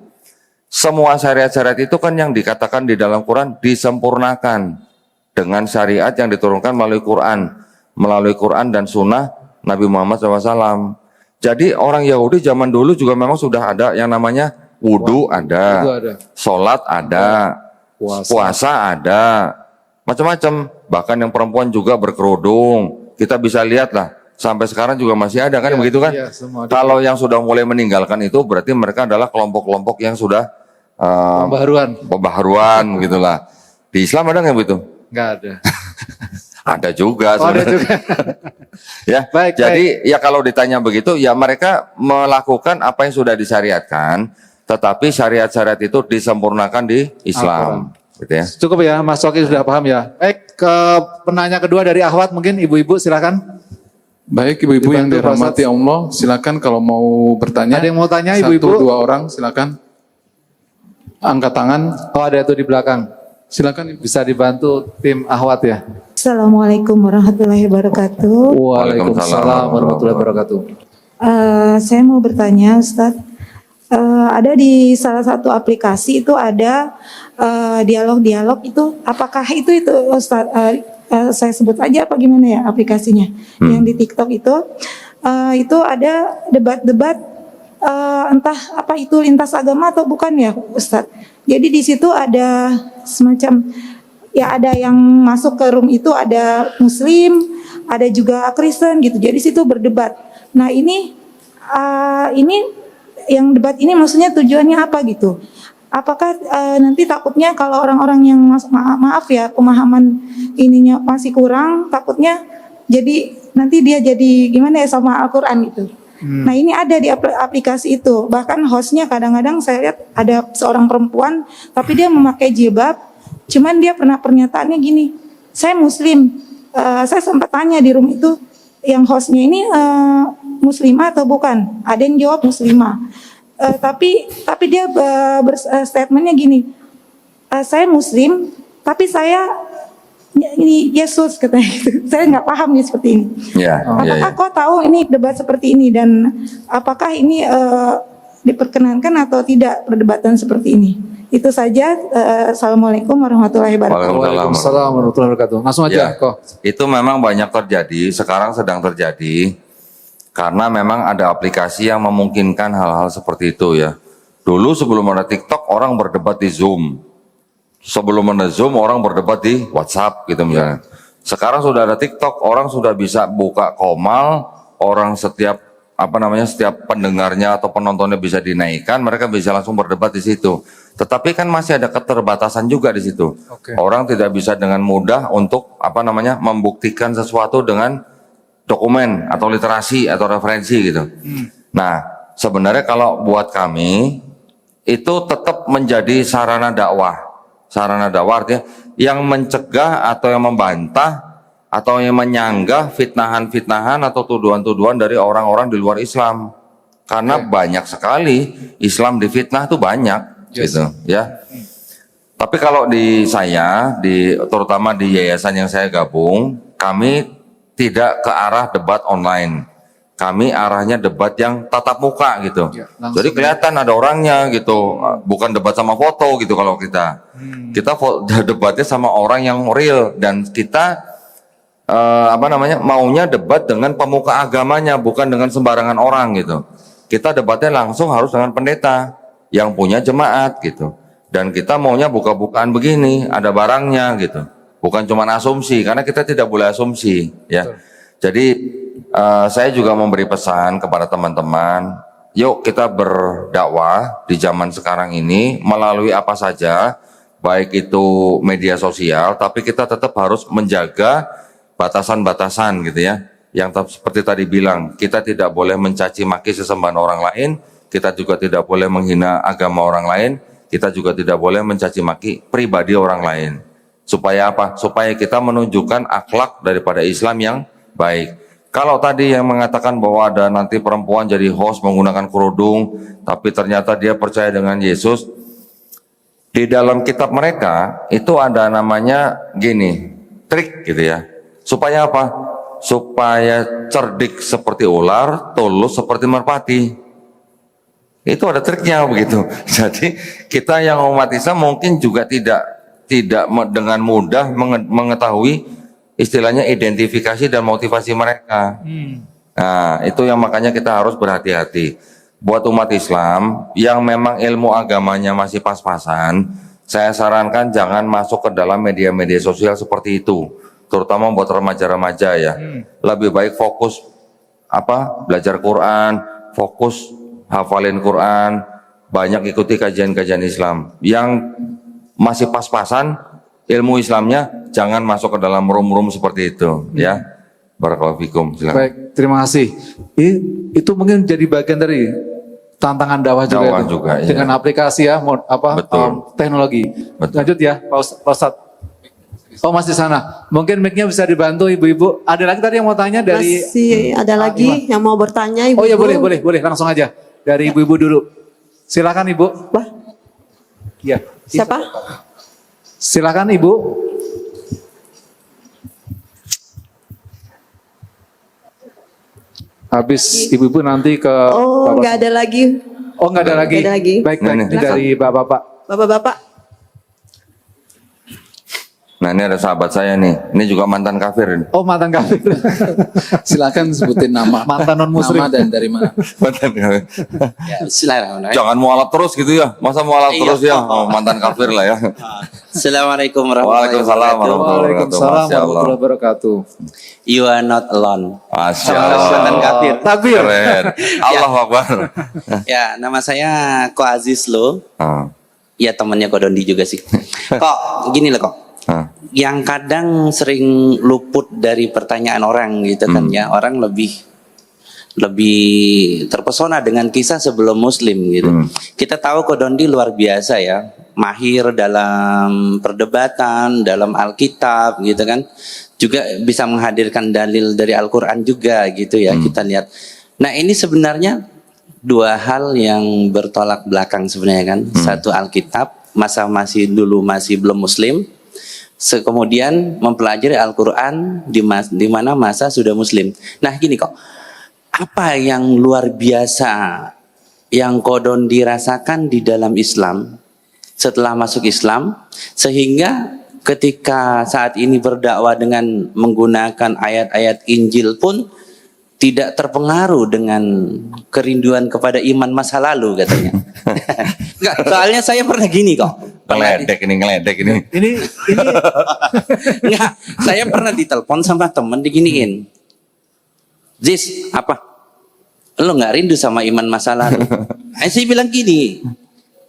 Semua syariat-syariat itu kan yang dikatakan di dalam Quran disempurnakan dengan syariat yang diturunkan melalui Quran dan sunnah Nabi Muhammad SAW. Jadi orang Yahudi zaman dulu juga memang sudah ada yang namanya wudhu Wudhu ada, ada. sholat ada, puasa ada, macam-macam. Bahkan yang perempuan juga berkerudung. Kita bisa lihat lah, sampai sekarang juga masih ada kan, Iya, begitu kan? iya, semua ada. Kalau yang sudah mulai meninggalkan itu berarti mereka adalah kelompok-kelompok yang sudah pembaharuan gitulah. Di Islam ada nggak begitu? Nggak ada. Ada juga Oh, ada sebenarnya. juga. Ya, Baik, jadi ya kalau ditanya begitu, ya mereka melakukan apa yang sudah disyariatkan, tetapi syariat-syariat itu disempurnakan di Islam. Gitu ya. Cukup ya, Mas Soki sudah paham ya. Baik, ke penanya kedua dari Ahwat mungkin ibu-ibu silakan. Baik ibu-ibu yang Dibantu, Pak dirahmati Allah, silakan kalau mau bertanya. Ada yang mau tanya, Satu, ibu-ibu? 2 orang silakan. Angkat tangan, Oh, ada itu di belakang. silakan Ibu. Bisa dibantu tim Ahwat ya. Assalamualaikum warahmatullahi wabarakatuh. Waalaikumsalam warahmatullahi wabarakatuh. Saya mau bertanya, Ustadz. Ada di salah satu aplikasi itu ada dialog-dialog itu. Apakah itu Ustadz? Saya sebut aja apa gimana ya aplikasinya? Yang di TikTok itu ada debat-debat entah apa itu lintas agama atau bukan ya, Ustadz. Jadi di situ ada semacam ya ada yang masuk ke room itu ada Muslim, ada juga Kristen gitu. Jadi situ berdebat. Nah ini yang debat ini maksudnya tujuannya apa gitu? Apakah nanti takutnya kalau orang-orang yang maaf ya pemahaman ininya masih kurang, takutnya jadi nanti dia jadi gimana ya sama Al-Quran gitu. Nah ini ada di aplikasi itu. Bahkan hostnya kadang-kadang saya lihat ada seorang perempuan tapi dia memakai jilbab. Cuman dia pernah pernyataannya gini, saya Muslim. Saya sempat tanya di room itu, yang hostnya ini Muslimah atau bukan? Ada yang jawab Muslimah. Tapi dia statementnya gini, saya Muslim, tapi saya ini Yesus katanya gitu. Saya nggak paham nih seperti ini. Ya, Apakah kau tahu ini debat seperti ini dan apakah ini diperkenankan atau tidak perdebatan seperti ini. Itu saja. Assalamualaikum warahmatullahi wabarakatuh. Waalaikumsalam warahmatullahi wabarakatuh. Langsung aja, Ya, kok. itu memang banyak terjadi, sekarang sedang terjadi, karena memang ada aplikasi yang memungkinkan hal-hal seperti itu ya. Dulu sebelum ada TikTok, orang berdebat di Zoom. Sebelum ada Zoom, orang berdebat di WhatsApp gitu misalnya. Sekarang sudah ada TikTok, orang sudah bisa buka komal, orang setiap pendengarnya atau penontonnya bisa dinaikkan, mereka bisa langsung berdebat di situ. Tetapi kan masih ada keterbatasan juga di situ. Oke. Orang tidak bisa dengan mudah untuk membuktikan sesuatu dengan dokumen atau literasi atau referensi gitu. Nah, sebenarnya kalau buat kami itu tetap menjadi sarana dakwah. Sarana dakwah artinya yang mencegah atau yang membantah atau yang menyanggah fitnahan-fitnahan atau tuduhan-tuduhan dari orang-orang di luar Islam. Karena banyak sekali Islam difitnah itu banyak gitu ya. Tapi kalau di saya, terutama di yayasan yang saya gabung, kami tidak ke arah debat online. Kami arahnya debat yang tatap muka gitu. Ya, langsung. Jadi kelihatan ada orangnya gitu, bukan debat sama foto gitu kalau kita. Kita debatnya sama orang yang real dan kita maunya debat dengan pemuka agamanya, bukan dengan sembarangan orang gitu. Kita debatnya langsung harus dengan pendeta yang punya jemaat gitu. Dan kita maunya buka-bukaan begini, ada barangnya gitu. Bukan cuma asumsi, karena kita tidak boleh asumsi ya. Betul. Jadi saya juga memberi pesan kepada teman-teman, yuk kita berdakwah di zaman sekarang ini melalui apa saja, baik itu media sosial, tapi kita tetap harus menjaga batasan-batasan gitu ya. Yang seperti tadi bilang, kita tidak boleh mencaci maki sesembahan orang lain, kita juga tidak boleh menghina agama orang lain, kita juga tidak boleh mencaci maki pribadi orang lain. Supaya apa? Supaya kita menunjukkan akhlak daripada Islam yang baik. Kalau tadi yang mengatakan bahwa ada nanti perempuan jadi host menggunakan kerudung, tapi ternyata dia percaya dengan Yesus, di dalam kitab mereka itu ada namanya gini, trik gitu ya. Supaya apa? Supaya cerdik seperti ular, tulus seperti merpati. Itu ada triknya begitu. Jadi kita yang umat Islam mungkin juga tidak dengan mudah mengetahui istilahnya identifikasi dan motivasi mereka. Nah, itu yang makanya kita harus berhati-hati. Buat umat Islam yang memang ilmu agamanya masih pas-pasan, saya sarankan jangan masuk ke dalam media-media sosial seperti itu. Terutama buat remaja-remaja ya. Lebih baik fokus belajar Quran, fokus hafalin Quran, banyak ikuti kajian-kajian Islam. Yang masih pas-pasan ilmu Islamnya jangan masuk ke dalam room-room seperti itu ya. Barakallahu fikum. Silakan. Baik, terima kasih. Itu mungkin jadi bagian dari tantangan dakwah Dakwah itu. juga, iya. Dengan aplikasi ya, Betul. teknologi. Betul. Lanjut ya, Pak Ustadz. Oh, masih di sana. Mungkin mic-nya bisa dibantu ibu-ibu. Ada lagi tadi yang mau tanya dari Masih ada lagi yang mau bertanya ibu. Oh ya, boleh langsung aja. Dari ibu-ibu dulu. Silakan Ibu. Wah, Iya. siapa? Silakan Ibu. Habis ibu-ibu nanti ke Oh, Bapak. nggak ada lagi. Oh, nggak ada lagi. Nggak ada lagi. Baik, Nah, ini nih. dari Bapak-bapak. Bapak-bapak. Nah, ini ada sahabat saya nih. Ini juga mantan kafir. Oh, mantan kafir. Silakan sebutin nama. Mantan non-muslim. Nama dan dari mana? Mantan kafir. Ya, bismillahirrahmanirrahim. Jangan mualaf terus gitu ya. Masa mualaf Iya. terus ya? Oh, mantan kafir lah ya. Assalamualaikum warahmatullahi Waalaikumsalam wabarakatuh. warahmatullahi Waalaikumsalam Masya Allah. warahmatullahi wabarakatuh. You are not alone. Masya Mantan Allah. kafir. Takbir. Keren. Allah Akbar. Ya, nama saya Ko Aziz Lo. Ah, Ya, temannya Ko Dondi juga sih. Kok, gini loh kok. ah. Yang kadang sering luput dari pertanyaan orang gitu kan ya. Orang lebih terpesona dengan kisah sebelum Muslim gitu. Kita tahu Ko Dondi luar biasa ya, mahir dalam perdebatan, dalam Alkitab gitu kan. Juga bisa menghadirkan dalil dari Al-Quran juga gitu ya, kita lihat. Nah, ini sebenarnya dua hal yang bertolak belakang sebenarnya kan. Satu Alkitab, masih belum Muslim. Kemudian mempelajari Al-Quran di mana masa sudah Muslim. Nah, gini kok, apa yang luar biasa yang kodon dirasakan di dalam Islam setelah masuk Islam, sehingga ketika saat ini berdakwah dengan menggunakan ayat-ayat Injil pun tidak terpengaruh dengan kerinduan kepada iman masa lalu katanya. Enggak, soalnya saya pernah gini kok. Ngeledek ini. Ini Enggak, saya pernah ditelepon sama temen diginiin. Ziz, apa? Lo nggak rindu sama iman masa lalu? Saya bilang gini,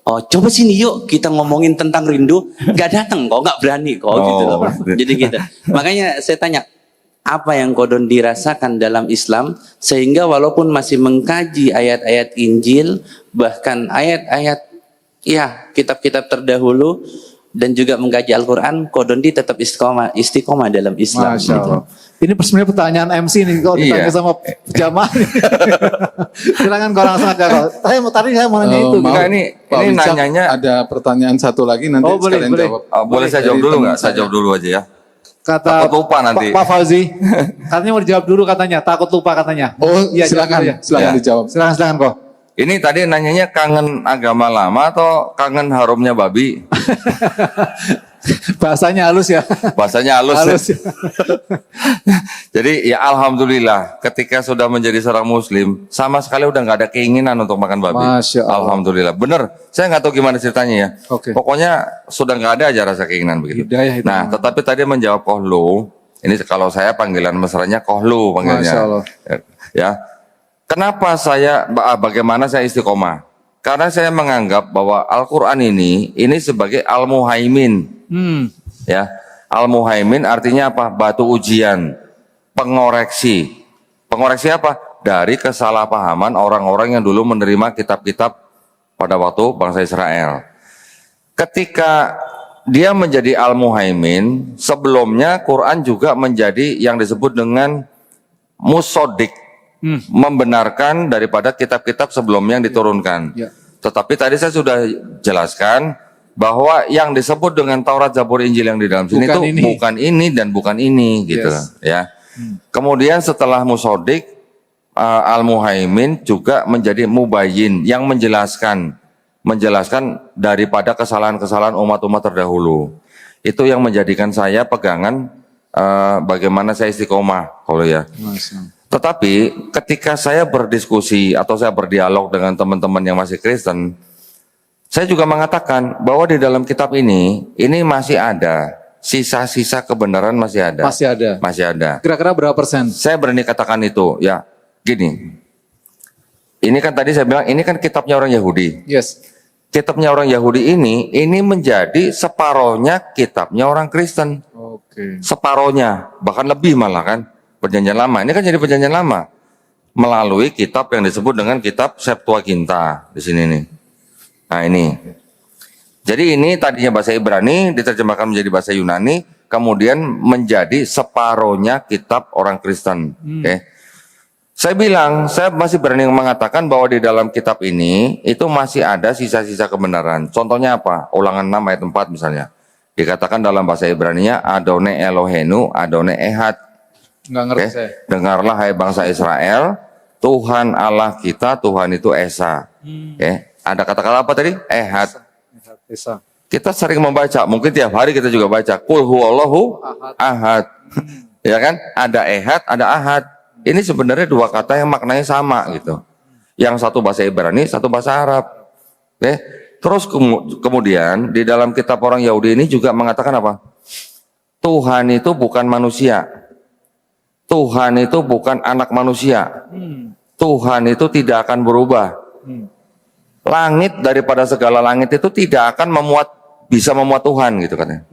oh coba sini yuk kita ngomongin tentang rindu. Gak datang kok, nggak berani kok gitu loh. Jadi gitu. Makanya saya tanya, apa yang kodon dirasakan dalam Islam sehingga walaupun masih mengkaji ayat-ayat Injil, bahkan ayat-ayat ya kitab-kitab terdahulu dan juga mengkaji Al-Quran, Kodondi tetap istiqomah dalam Islam. Masya Allah. Ini sebenarnya pertanyaan MC nih, kalau ditanya sama jamaah. Silakan kau langsung aja kok. Tadi saya mau nanya itu. Enggak, ini Wicak, nanyanya. ada pertanyaan satu lagi nanti Boleh, sekalian boleh. jawab. Boleh saya jawab dulu nggak? Saya jawab dulu aja ya. Kata Takut lupa nanti. Pak Fauzi, katanya mau dijawab dulu katanya, takut lupa katanya. Oh, Iya, silakan, jawab dulu ya. silakan Ya. dijawab. Silakan kok. Ini tadi nanyanya kangen agama lama atau kangen harumnya babi? Bahasanya halus ya. Bahasanya halus. Halus. Jadi ya alhamdulillah ketika sudah menjadi seorang muslim sama sekali udah nggak ada keinginan untuk makan babi. Masya Allah. Alhamdulillah. Bener. Saya nggak tahu gimana ceritanya ya. Oke. Pokoknya sudah nggak ada aja rasa keinginan begitu. Hidayah itu. Nah, tetapi tadi menjawab kohlu. Ini kalau saya panggilan mesranya kohlu panggilnya. Masya Allah. Ya. Kenapa bagaimana saya istiqomah? Karena saya menganggap bahwa Al-Quran ini sebagai Al-Muhaimin. Ya, Al-Muhaimin artinya apa? Batu ujian, pengoreksi. Pengoreksi apa? Dari kesalahpahaman orang-orang yang dulu menerima kitab-kitab pada waktu bangsa Israel. Ketika dia menjadi Al-Muhaimin, sebelumnya Quran juga menjadi yang disebut dengan musodik, membenarkan daripada kitab-kitab sebelumnya yang diturunkan. Ya. Tetapi tadi saya sudah jelaskan bahwa yang disebut dengan Taurat, Zabur, Injil yang di dalam sini Bukan itu ini. bukan ini dan bukan ini gitu Yes. ya. Kemudian setelah musodik, Al-Muhaimin juga menjadi mubayyin yang menjelaskan daripada kesalahan-kesalahan umat-umat terdahulu. Itu yang menjadikan saya pegangan bagaimana saya istiqomah kalau ya. Tetapi ketika saya berdiskusi atau saya berdialog dengan teman-teman yang masih Kristen, saya juga mengatakan bahwa di dalam kitab ini masih ada sisa-sisa kebenaran, masih ada. Masih ada. Masih ada. Kira-kira berapa persen? Saya berani katakan itu, ya. Gini. Ini kan tadi saya bilang ini kan kitabnya orang Yahudi. Yes. Kitabnya orang Yahudi ini menjadi separohnya kitabnya orang Kristen. Oke. Separohnya, bahkan lebih malah kan. Perjanjian lama, ini kan jadi perjanjian lama. Melalui kitab yang disebut dengan kitab Septuaginta di sini nih. Nah ini. Jadi ini tadinya bahasa Ibrani diterjemahkan menjadi bahasa Yunani, kemudian menjadi separohnya kitab orang Kristen. Oke. Saya masih berani mengatakan bahwa di dalam kitab ini itu masih ada sisa-sisa kebenaran. Contohnya apa? Ulangan 6 ayat 4 misalnya. Dikatakan dalam bahasa Ibraninya Adonai Elohenu, Adonai Ehad. Nggak ngerti saya. Dengarlah hai bangsa Israel, Tuhan Allah kita, Tuhan itu Esa. Ada kata-kata apa tadi? Ehad. Esa. Kita sering membaca, mungkin tiap hari kita juga baca, Qul huwallahu ahad. Ya kan? Ada ehad, ada ahad. Ini sebenarnya dua kata yang maknanya sama gitu. Yang satu bahasa Ibrani, satu bahasa Arab. Terus kemudian di dalam kitab orang Yahudi ini juga mengatakan apa? Tuhan itu bukan manusia. Tuhan itu bukan anak manusia. Tuhan itu tidak akan berubah. Langit daripada segala langit itu tidak akan bisa memuat Tuhan gitu katanya.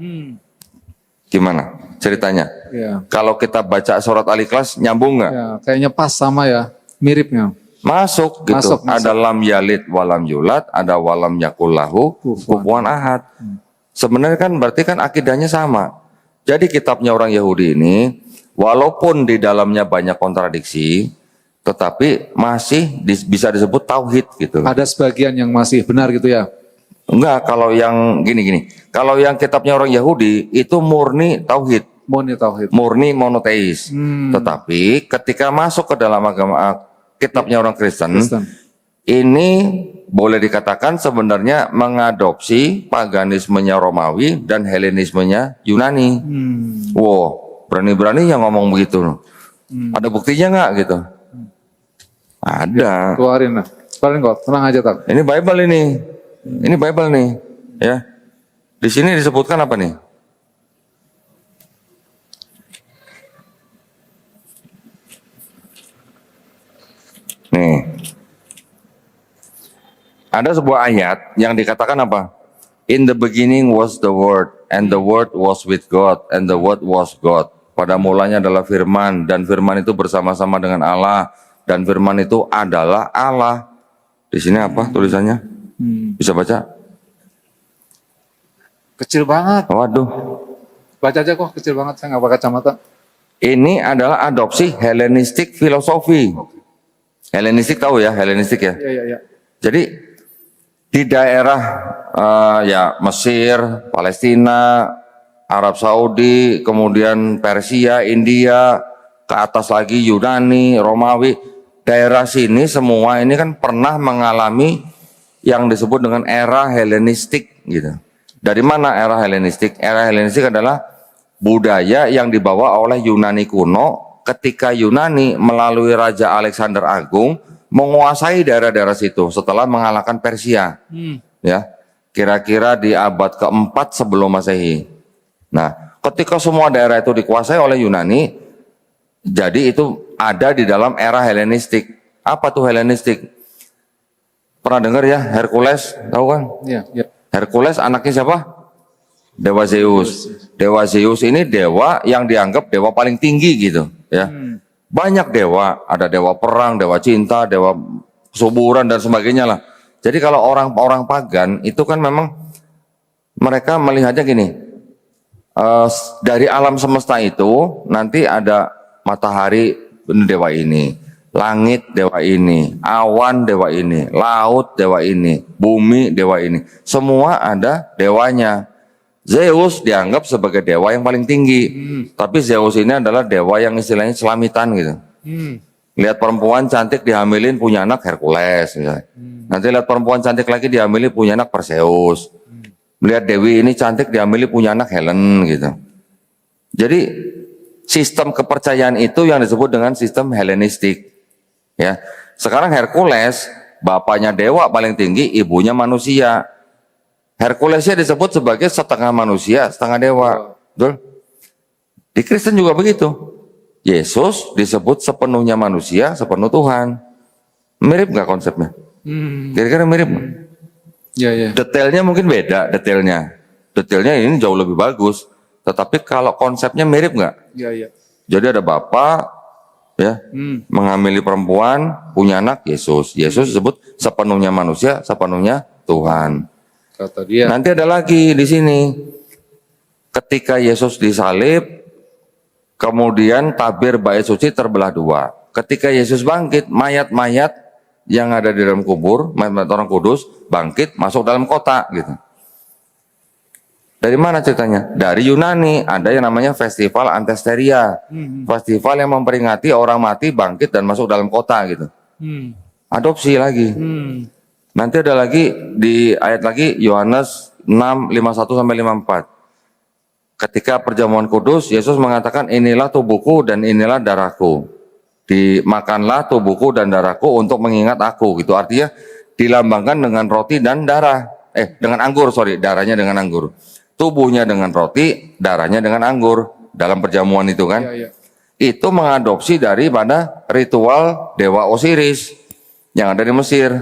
Gimana ceritanya? Ya. Kalau kita baca surat Al-Ikhlas nyambung nggak? Ya, kayaknya pas sama ya, miripnya. Masuk gitu. Masuk. Ada lam yalid walam yulat, ada walam yakullahu kufuwan ahad. Sebenarnya kan berarti kan akidahnya sama. Jadi kitabnya orang Yahudi ini walaupun di dalamnya banyak kontradiksi, tetapi masih bisa disebut tauhid gitu. Ada sebagian yang masih benar gitu ya. Enggak, kalau yang gini. Kalau yang kitabnya orang Yahudi itu murni tauhid, Murni tauhid. murni monoteis. Tetapi ketika masuk ke dalam agama kitabnya orang Kristen, ini boleh dikatakan sebenarnya mengadopsi paganismenya Romawi dan Helenismenya Yunani. Wow, berani-berani yang ngomong begitu. Ada buktinya nggak gitu? Ada. Keluarin kok, tenang aja tak. Ini Bible ini. Ini Bible nih, ya. Di sini disebutkan apa nih? Nih. Ada sebuah ayat yang dikatakan apa? In the beginning was the word, and the word was with God, and the word was God. Pada mulanya adalah firman, dan firman itu bersama-sama dengan Allah, dan firman itu adalah Allah. Di sini apa tulisannya? Bisa baca? Kecil banget. Waduh. Baca aja kok, kecil banget. Saya nggak pakai kacamata. Ini adalah adopsi Hellenistic filosofi. Hellenistic tahu ya, Hellenistic ya. Iya. Jadi di daerah ya Mesir, Palestina, Arab Saudi, kemudian Persia, India, ke atas lagi Yunani, Romawi, daerah sini semua ini kan pernah mengalami yang disebut dengan era Helenistik gitu. Dari mana era Helenistik? Era Helenistik adalah budaya yang dibawa oleh Yunani kuno ketika Yunani melalui Raja Alexander Agung menguasai daerah-daerah situ setelah mengalahkan Persia. Ya, kira-kira di abad keempat sebelum Masehi. Nah, ketika semua daerah itu dikuasai oleh Yunani, jadi itu ada di dalam era Helenistik. Apa tuh Helenistik? Pernah dengar ya Hercules, tahu kan? Iya. Hercules anaknya siapa? Dewa Zeus. Dewa Zeus ini dewa yang dianggap dewa paling tinggi gitu, ya. Banyak dewa, ada dewa perang, dewa cinta, dewa kesuburan dan sebagainya lah. Jadi kalau orang-orang pagan itu kan memang mereka melihatnya gini, dari alam semesta itu nanti ada matahari dewa ini, langit dewa ini, awan dewa ini, laut dewa ini, bumi dewa ini, semua ada dewanya. Zeus dianggap sebagai dewa yang paling tinggi, tapi Zeus ini adalah dewa yang istilahnya selamitan gitu. Lihat perempuan cantik dihamilin punya anak Hercules misalnya. Nanti lihat perempuan cantik lagi dihamilin punya anak Perseus. Melihat Dewi ini cantik dihamilin punya anak Helen gitu. Jadi sistem kepercayaan itu yang disebut dengan sistem Helenistik. Ya, sekarang Hercules bapaknya dewa paling tinggi, ibunya manusia. Herculesnya disebut sebagai setengah manusia, setengah dewa. Betul? Di Kristen juga begitu. Yesus disebut sepenuhnya manusia, sepenuh Tuhan. Mirip nggak konsepnya? Kira-kira mirip nggak? Iya. Detailnya mungkin beda, detailnya. Detailnya ini jauh lebih bagus. Tetapi kalau konsepnya mirip nggak? Iya. Jadi ada bapak, ya, menghamili perempuan, punya anak Yesus. Yesus disebut sepenuhnya manusia, sepenuhnya Tuhan. Kata dia. Nanti ada lagi di sini. Ketika Yesus disalib, kemudian tabir bait suci terbelah dua. Ketika Yesus bangkit, mayat-mayat yang ada di dalam kubur, mayat-mayat orang kudus, bangkit masuk dalam kota gitu. Dari mana ceritanya? Dari Yunani, ada yang namanya festival Antesteria. Festival yang memperingati orang mati bangkit dan masuk dalam kota gitu. Adopsi lagi. Nanti ada lagi di ayat lagi Yohanes 6:51 sampai 54. Ketika perjamuan kudus, Yesus mengatakan inilah tubuhku dan inilah darahku. Dimakanlah tubuhku dan darahku untuk mengingat aku gitu. Artinya dilambangkan dengan roti dan darah. Dengan anggur, darahnya dengan anggur. Tubuhnya dengan roti, darahnya dengan anggur dalam perjamuan itu kan. Iya. Itu mengadopsi daripada ritual Dewa Osiris yang ada di Mesir.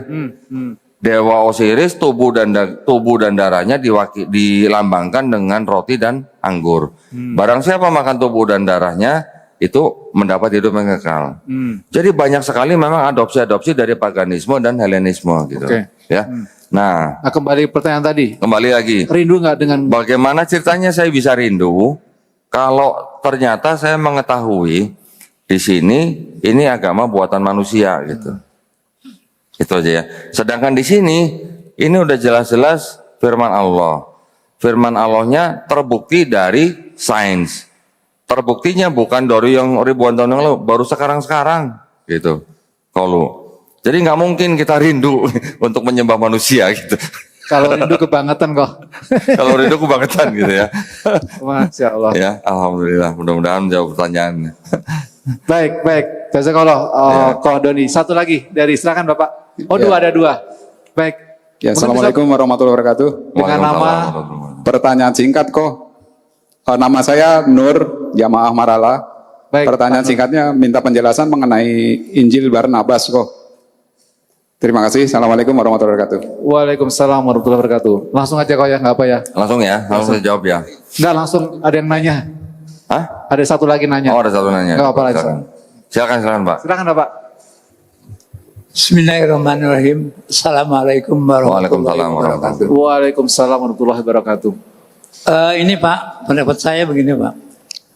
Dewa Osiris tubuh dan darahnya dilambangkan dengan roti dan anggur. Barang siapa makan tubuh dan darahnya itu mendapat hidup yang kekal. Jadi banyak sekali memang adopsi-adopsi dari paganisme dan Helenisme gitu. Ya. Nah, Kembali pertanyaan tadi. kembali lagi. Rindu nggak dengan Bagaimana ceritanya saya bisa rindu kalau ternyata saya mengetahui di sini ini agama buatan manusia gitu. Itu aja ya. Sedangkan di sini ini udah jelas-jelas firman Allah. Firman Allahnya terbukti dari sains. Terbuktinya bukan dari yang ribuan tahun yang lalu, baru sekarang gitu. Kalau Jadi nggak mungkin kita rindu untuk menyembah manusia gitu. Kalau rindu kebangetan kok. Kalau rindu kebangetan gitu ya. Masya Allah. Ya, alhamdulillah. Mudah-mudahan menjawab pertanyaan. Baik, baik. Jazakallah, Koh Doni. Satu lagi dari silakan Bapak. Oh, dua, ada dua. Baik. Ya, Mungkin Assalamualaikum warahmatullahi wabarakatuh. Dengan nama Pertanyaan singkat kok. Nama saya Nur Jamaah Marala. Baik, Pertanyaan Pak Nur. singkatnya minta penjelasan mengenai Injil Barnabas kok. Terima kasih. Assalamualaikum warahmatullahi wabarakatuh. Waalaikumsalam warahmatullahi wabarakatuh. Langsung aja kok ya, nggak apa ya? Langsung ya, langsung saya jawab ya. Nggak, langsung ada yang nanya. Hah? Ada satu lagi nanya. Oh, ada satu nanya. Nggak apa-apa, Silakan. Silakan Pak. Silakan Bapak. Bismillahirrahmanirrahim. Assalamualaikum warahmatullahi Waalaikumsalam wabarakatuh. Waalaikumsalam warahmatullahi wabarakatuh. Ini Pak, pendapat saya begini Pak,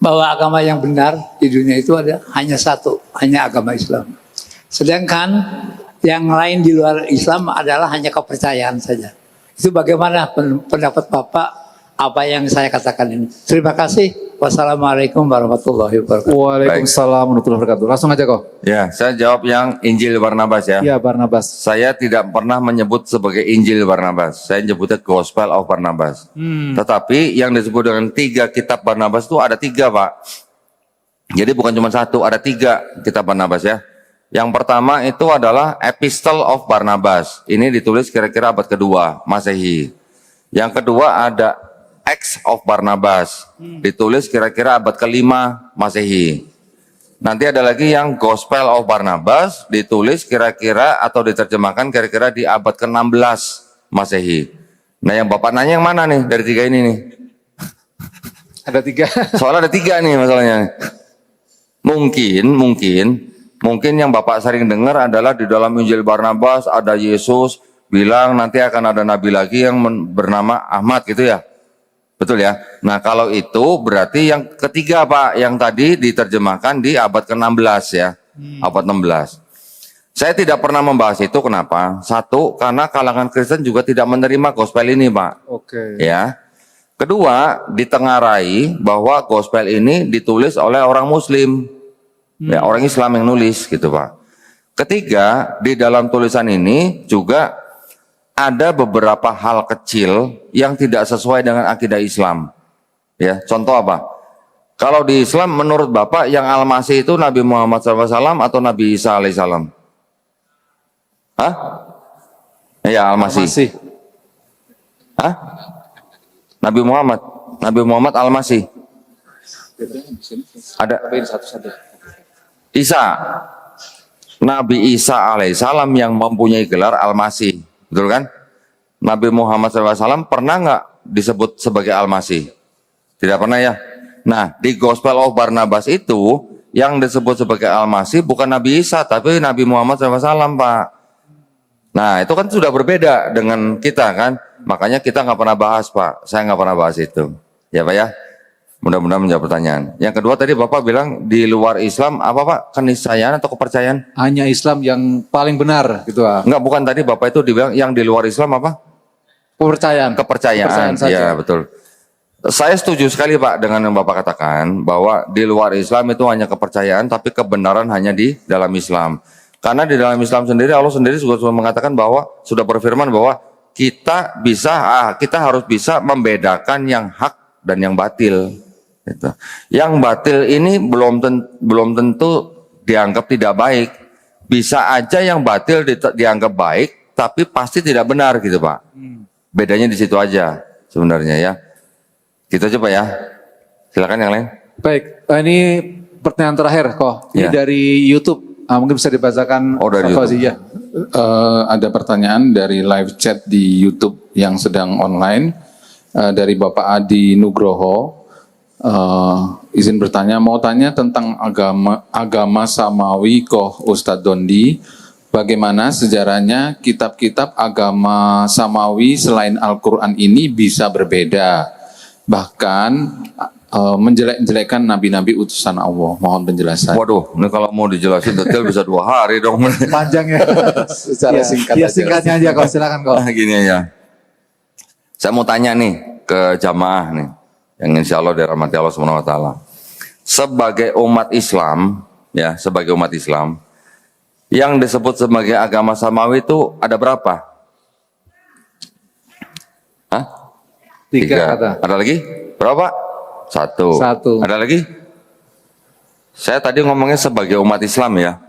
bahwa agama yang benar di dunia itu ada hanya satu, hanya agama Islam. Sedangkan yang lain di luar Islam adalah hanya kepercayaan saja. Itu bagaimana pendapat Bapak apa yang saya katakan ini? Terima kasih. Wassalamualaikum warahmatullahi wabarakatuh. Waalaikumsalam warahmatullahi wabarakatuh. Langsung aja kok. Ya, saya jawab yang Injil Barnabas ya. Ya, Barnabas. Saya tidak pernah menyebut sebagai Injil Barnabas. Saya menyebutnya Gospel of Barnabas. Tetapi yang disebut dengan 3 kitab Barnabas itu ada 3, Pak. Jadi bukan cuma 1, ada 3 kitab Barnabas ya. Yang pertama itu adalah Epistle of Barnabas. Ini ditulis kira-kira abad kedua Masehi. Yang kedua ada Acts of Barnabas. Ditulis kira-kira abad kelima Masehi. Nanti ada lagi yang Gospel of Barnabas, ditulis kira-kira atau diterjemahkan kira-kira di abad ke-16 Masehi. Nah, yang Bapak nanya yang mana nih dari 3 ini nih? Ada 3. Soalnya ada 3 nih masalahnya. Mungkin yang Bapak sering dengar adalah di dalam Injil Barnabas ada Yesus bilang nanti akan ada nabi lagi yang bernama Ahmad gitu ya. Betul ya? Nah, kalau itu berarti yang ketiga Pak, yang tadi diterjemahkan di abad ke-16 ya. Abad 16. Saya tidak pernah membahas itu, kenapa? Satu, karena kalangan Kristen juga tidak menerima gospel ini Pak. Oke. Ya. Kedua, ditengarai bahwa gospel ini ditulis oleh orang Muslim. Ya, orang Islam yang nulis gitu Pak. Ketiga, di dalam tulisan ini juga ada beberapa hal kecil yang tidak sesuai dengan akidah Islam. Ya, contoh apa? Kalau di Islam menurut Bapak yang Al-Masih itu Nabi Muhammad SAW atau Nabi Isa alaihissalam? Hah? Ya, Al-Masih. Masih. Hah? Nabi Muhammad Al-Masih. Ada Isa. Nabi Isa alaihissalam yang mempunyai gelar Al-Masih. Betul kan? Nabi Muhammad SAW pernah nggak disebut sebagai Al-Masih? Tidak pernah ya? Nah, di Gospel of Barnabas itu yang disebut sebagai Al-Masih bukan Nabi Isa, tapi Nabi Muhammad SAW, Pak. Nah, itu kan sudah berbeda dengan kita kan? Makanya kita nggak pernah bahas, Pak. Saya nggak pernah bahas itu. Ya, Pak ya? Mudah-mudahan menjawab pertanyaan. Yang kedua tadi Bapak bilang di luar Islam apa Pak? Keniscayaan atau kepercayaan? Hanya Islam yang paling benar gitu ah. Enggak, bukan tadi Bapak itu dibilang yang di luar Islam apa? Kepercayaan. Kepercayaan saja. ya betul. Saya setuju sekali Pak dengan yang Bapak katakan bahwa di luar Islam itu hanya kepercayaan tapi kebenaran hanya di dalam Islam. Karena di dalam Islam sendiri Allah sendiri juga sudah mengatakan bahwa sudah berfirman bahwa kita harus bisa membedakan yang hak dan yang batil. Gitu. Yang batil ini belum tentu dianggap tidak baik. Bisa aja yang batil dianggap baik, tapi pasti tidak benar gitu Pak. Bedanya di situ aja sebenarnya ya. Gitu aja Pak ya. Silakan yang lain. Baik, ini pertanyaan terakhir kok. Ini Ya. dari YouTube. Mungkin bisa dibacakan. Oh, dari YouTube. Ya. Ada pertanyaan dari live chat di YouTube yang sedang online dari Bapak Adi Nugroho. Izin bertanya, mau tanya tentang agama Samawi Koh Ustadz Dondi. Bagaimana sejarahnya kitab-kitab agama Samawi selain Al-Quran ini bisa berbeda, bahkan menjelek-jelekan nabi-nabi utusan Allah. Mohon penjelasan. Waduh, ini kalau mau dijelasin detail bisa 2 hari dong. Panjang ya. Secara singkat Ya aja. singkatnya aja kok, silakan kok. Nah, gini aja. Saya mau tanya nih ke jamaah nih, yang insya Allah dirahmati Allah SWT. Sebagai umat Islam, ya, sebagai umat Islam, Yang disebut sebagai agama samawi itu ada berapa? Hah? 3 kata. Ada lagi? Berapa? Satu. Ada lagi? Saya tadi ngomongnya sebagai umat Islam ya.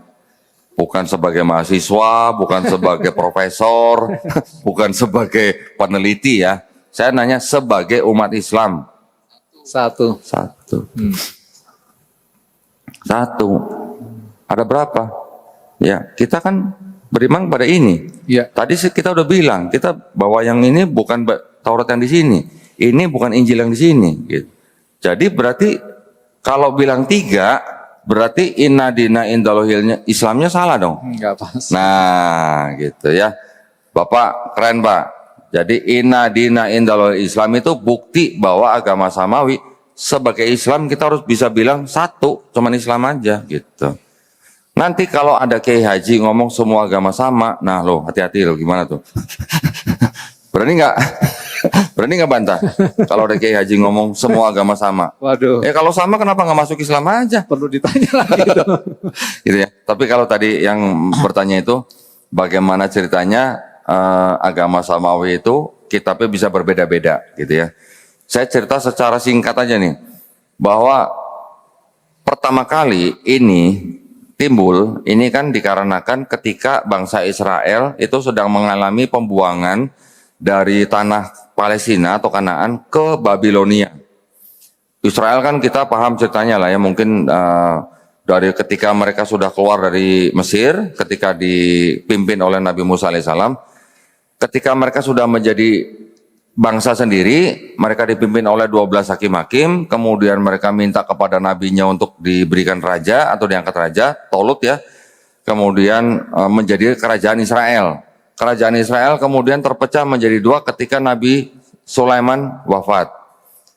Bukan sebagai mahasiswa, bukan sebagai profesor, bukan sebagai peneliti ya. Saya nanya sebagai umat Islam. Satu. Satu. Ada berapa? Ya, kita kan beriman pada ini. Ya. Tadi kita udah bilang, kita bahwa yang ini bukan Taurat yang di sini. Ini bukan Injil yang di sini. Gitu. Jadi berarti kalau bilang 3, berarti inna dina indalohilnya Islamnya salah dong. Enggak pas. Nah, gitu ya. Bapak keren, Pak. Jadi inna dina indalohil Islam itu bukti bahwa agama samawi sebagai Islam kita harus bisa bilang satu, cuman Islam aja gitu. Nanti kalau ada Kiai Haji ngomong semua agama sama, nah lo hati-hati lo gimana tuh? Berani nggak? Berani nggak bantah? Kalau ada Kiai Haji ngomong semua agama sama. Waduh. Kalau sama kenapa nggak masuk Islam aja? Perlu ditanya lagi itu. Gitu ya. Tapi kalau tadi yang bertanya itu bagaimana ceritanya agama samawi itu kitabnya bisa berbeda-beda gitu ya. Saya cerita secara singkat aja nih bahwa pertama kali ini timbul ini kan dikarenakan ketika bangsa Israel itu sedang mengalami pembuangan dari tanah Palestina atau Kanaan ke Babilonia. Israel kan kita paham ceritanya lah ya, mungkin dari ketika mereka sudah keluar dari Mesir, ketika dipimpin oleh Nabi Musa alaihissalam, ketika mereka sudah menjadi bangsa sendiri, mereka dipimpin oleh 12 hakim-hakim, kemudian mereka minta kepada nabinya untuk diberikan raja atau diangkat raja, Tolut ya, kemudian menjadi kerajaan Israel. Kerajaan Israel kemudian terpecah menjadi 2 ketika Nabi Sulaiman wafat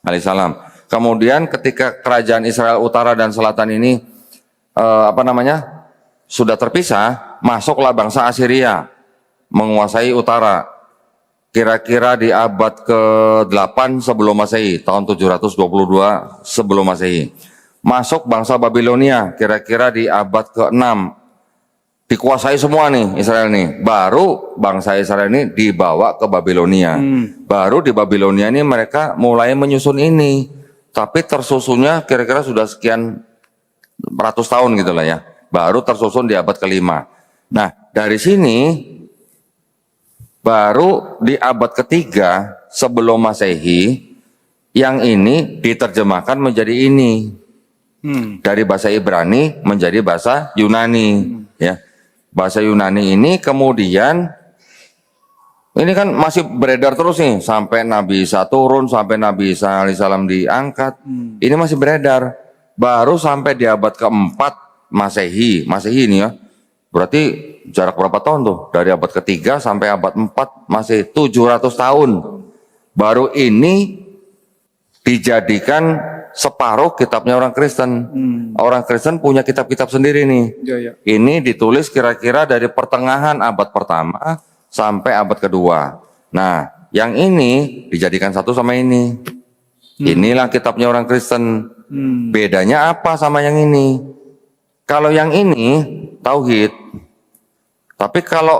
alaihissalam. Kemudian ketika kerajaan Israel utara dan selatan ini sudah terpisah, masuklah bangsa Assyria menguasai utara. Kira-kira di abad ke-8 sebelum Masehi, tahun 722 sebelum Masehi. Masuk bangsa Babilonia, kira-kira di abad ke-6. Dikuasai semua nih Israel nih. Baru bangsa Israel ini dibawa ke Babilonia. Baru di Babilonia ini mereka mulai menyusun ini. Tapi tersusunnya kira-kira sudah sekian ratus tahun gitu lah ya. Baru tersusun di abad ke-5. Nah, dari sini baru di abad ketiga sebelum Masehi yang ini diterjemahkan menjadi ini dari bahasa Ibrani menjadi bahasa Yunani ya. Bahasa Yunani ini kemudian ini kan masih beredar terus nih sampai Nabi Isa turun, sampai Nabi Isa alaihissalam diangkat. Ini masih beredar. Baru sampai di abad keempat Masehi ini ya. Berarti jarak berapa tahun tuh? Dari abad ketiga sampai abad 4 masih 700 tahun. Baru ini dijadikan separuh kitabnya orang Kristen. Orang Kristen punya kitab-kitab sendiri nih. Ini ditulis kira-kira dari pertengahan abad pertama sampai abad kedua. Nah, yang ini dijadikan satu sama ini. Inilah kitabnya orang Kristen. Bedanya apa sama yang ini? Kalau yang ini tauhid. Tapi kalau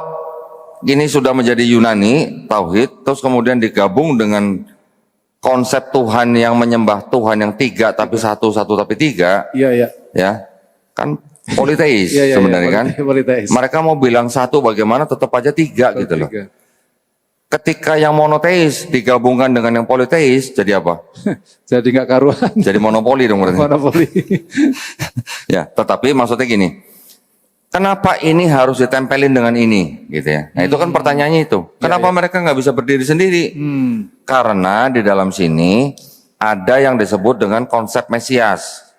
ini sudah menjadi Yunani, tauhid, terus kemudian digabung dengan konsep Tuhan yang menyembah Tuhan yang 3 tapi satu tapi 3, ya kan politeis sebenarnya kan. Mereka mau bilang satu bagaimana tetap aja 3 gitu loh. Ketika yang monoteis digabungkan dengan yang politeis jadi apa? Jadi nggak karuan. Jadi monopoli dong berarti. Monopoli. Ya, tetapi maksudnya gini. Kenapa ini harus ditempelin dengan ini, gitu ya? Nah itu kan pertanyaannya itu. Kenapa mereka nggak bisa berdiri sendiri? Karena di dalam sini ada yang disebut dengan konsep Mesias.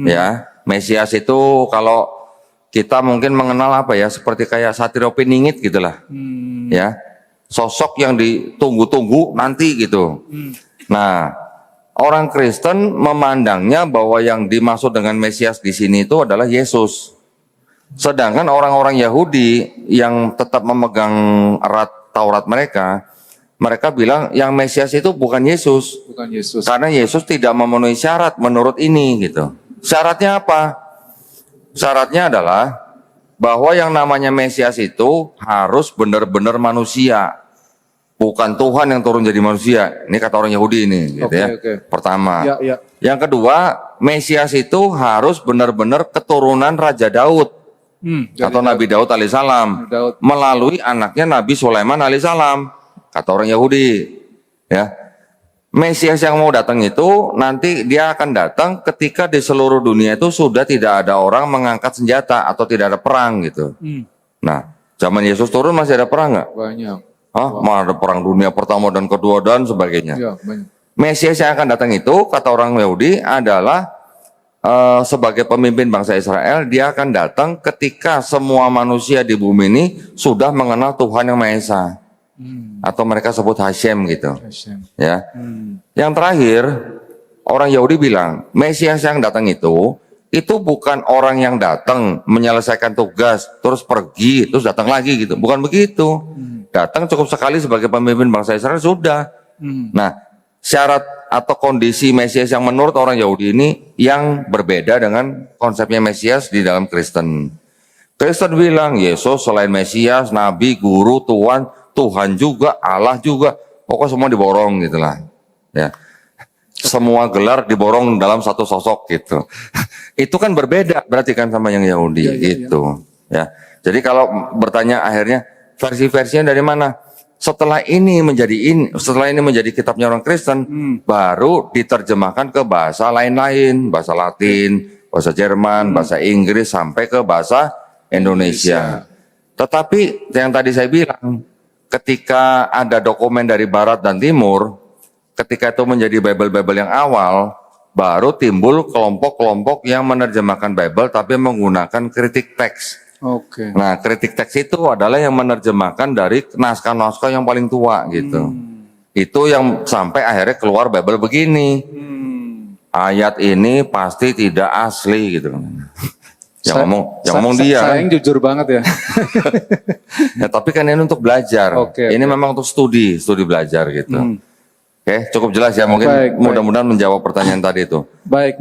Ya, Mesias itu kalau kita mungkin mengenal apa ya, seperti kayak Satrio Piningit gitulah. Ya, sosok yang ditunggu-tunggu nanti gitu. Nah, orang Kristen memandangnya bahwa yang dimaksud dengan Mesias di sini itu adalah Yesus. Sedangkan orang-orang Yahudi yang tetap memegang erat Taurat mereka bilang yang Mesias itu bukan Yesus. Bukan Yesus. Karena Yesus tidak memenuhi syarat menurut ini gitu. Syaratnya apa? Syaratnya adalah bahwa yang namanya Mesias itu harus benar-benar manusia, bukan Tuhan yang turun jadi manusia. Ini kata orang Yahudi ini, gitu ya. Pertama. Yang kedua, Mesias itu harus benar-benar keturunan Raja Daud atau Nabi Daud alaihissalam melalui anaknya Nabi Sulaiman alaihissalam, kata orang Yahudi. Ya, Mesias yang mau datang itu nanti dia akan datang ketika di seluruh dunia itu sudah tidak ada orang mengangkat senjata atau tidak ada perang gitu. Nah, zaman Yesus turun masih ada perang nggak? Banyak. Ada perang dunia pertama dan kedua dan sebagainya. Ya, banyak. Mesias yang akan datang itu kata orang Yahudi adalah sebagai pemimpin bangsa Israel. Dia akan datang ketika semua manusia di bumi ini sudah mengenal Tuhan yang Maha Esa. Atau mereka sebut Hashem gitu. Ya. Yang terakhir, orang Yahudi bilang, Mesias yang datang itu bukan orang yang datang menyelesaikan tugas, terus pergi, terus datang lagi gitu. Bukan begitu. Datang cukup sekali sebagai pemimpin bangsa Israel sudah. Nah, syarat atau kondisi Mesias yang menurut orang Yahudi ini yang berbeda dengan konsepnya Mesias di dalam Kristen. Kristen bilang Yesus selain Mesias, Nabi, Guru, Tuhan juga, Allah juga, pokoknya semua diborong gitulah. Ya, semua gelar diborong dalam satu sosok gitu. Itu kan berbeda berarti kan sama yang Yahudi gitu. Ya, jadi kalau bertanya akhirnya versi-versinya dari mana? Setelah ini menjadi kitabnya orang Kristen, baru diterjemahkan ke bahasa lain-lain, bahasa Latin, bahasa Jerman, bahasa Inggris sampai ke bahasa Indonesia. Tetapi yang tadi saya bilang, ketika ada dokumen dari Barat dan Timur, ketika itu menjadi Bible yang awal, baru timbul kelompok-kelompok yang menerjemahkan Bible tapi menggunakan kritik teks. Nah, kritik teks itu adalah yang menerjemahkan dari naskah-naskah yang paling tua gitu. Itu yang sampai akhirnya keluar Bible begini. Ayat ini pasti tidak asli gitu. Yang ngomong dia. Saya yang jujur banget ya. Ya, tapi kan ini untuk belajar. Ini memang untuk studi belajar gitu. Oke, cukup jelas ya. Mungkin mudah-mudahan menjawab pertanyaan tadi itu. Baik.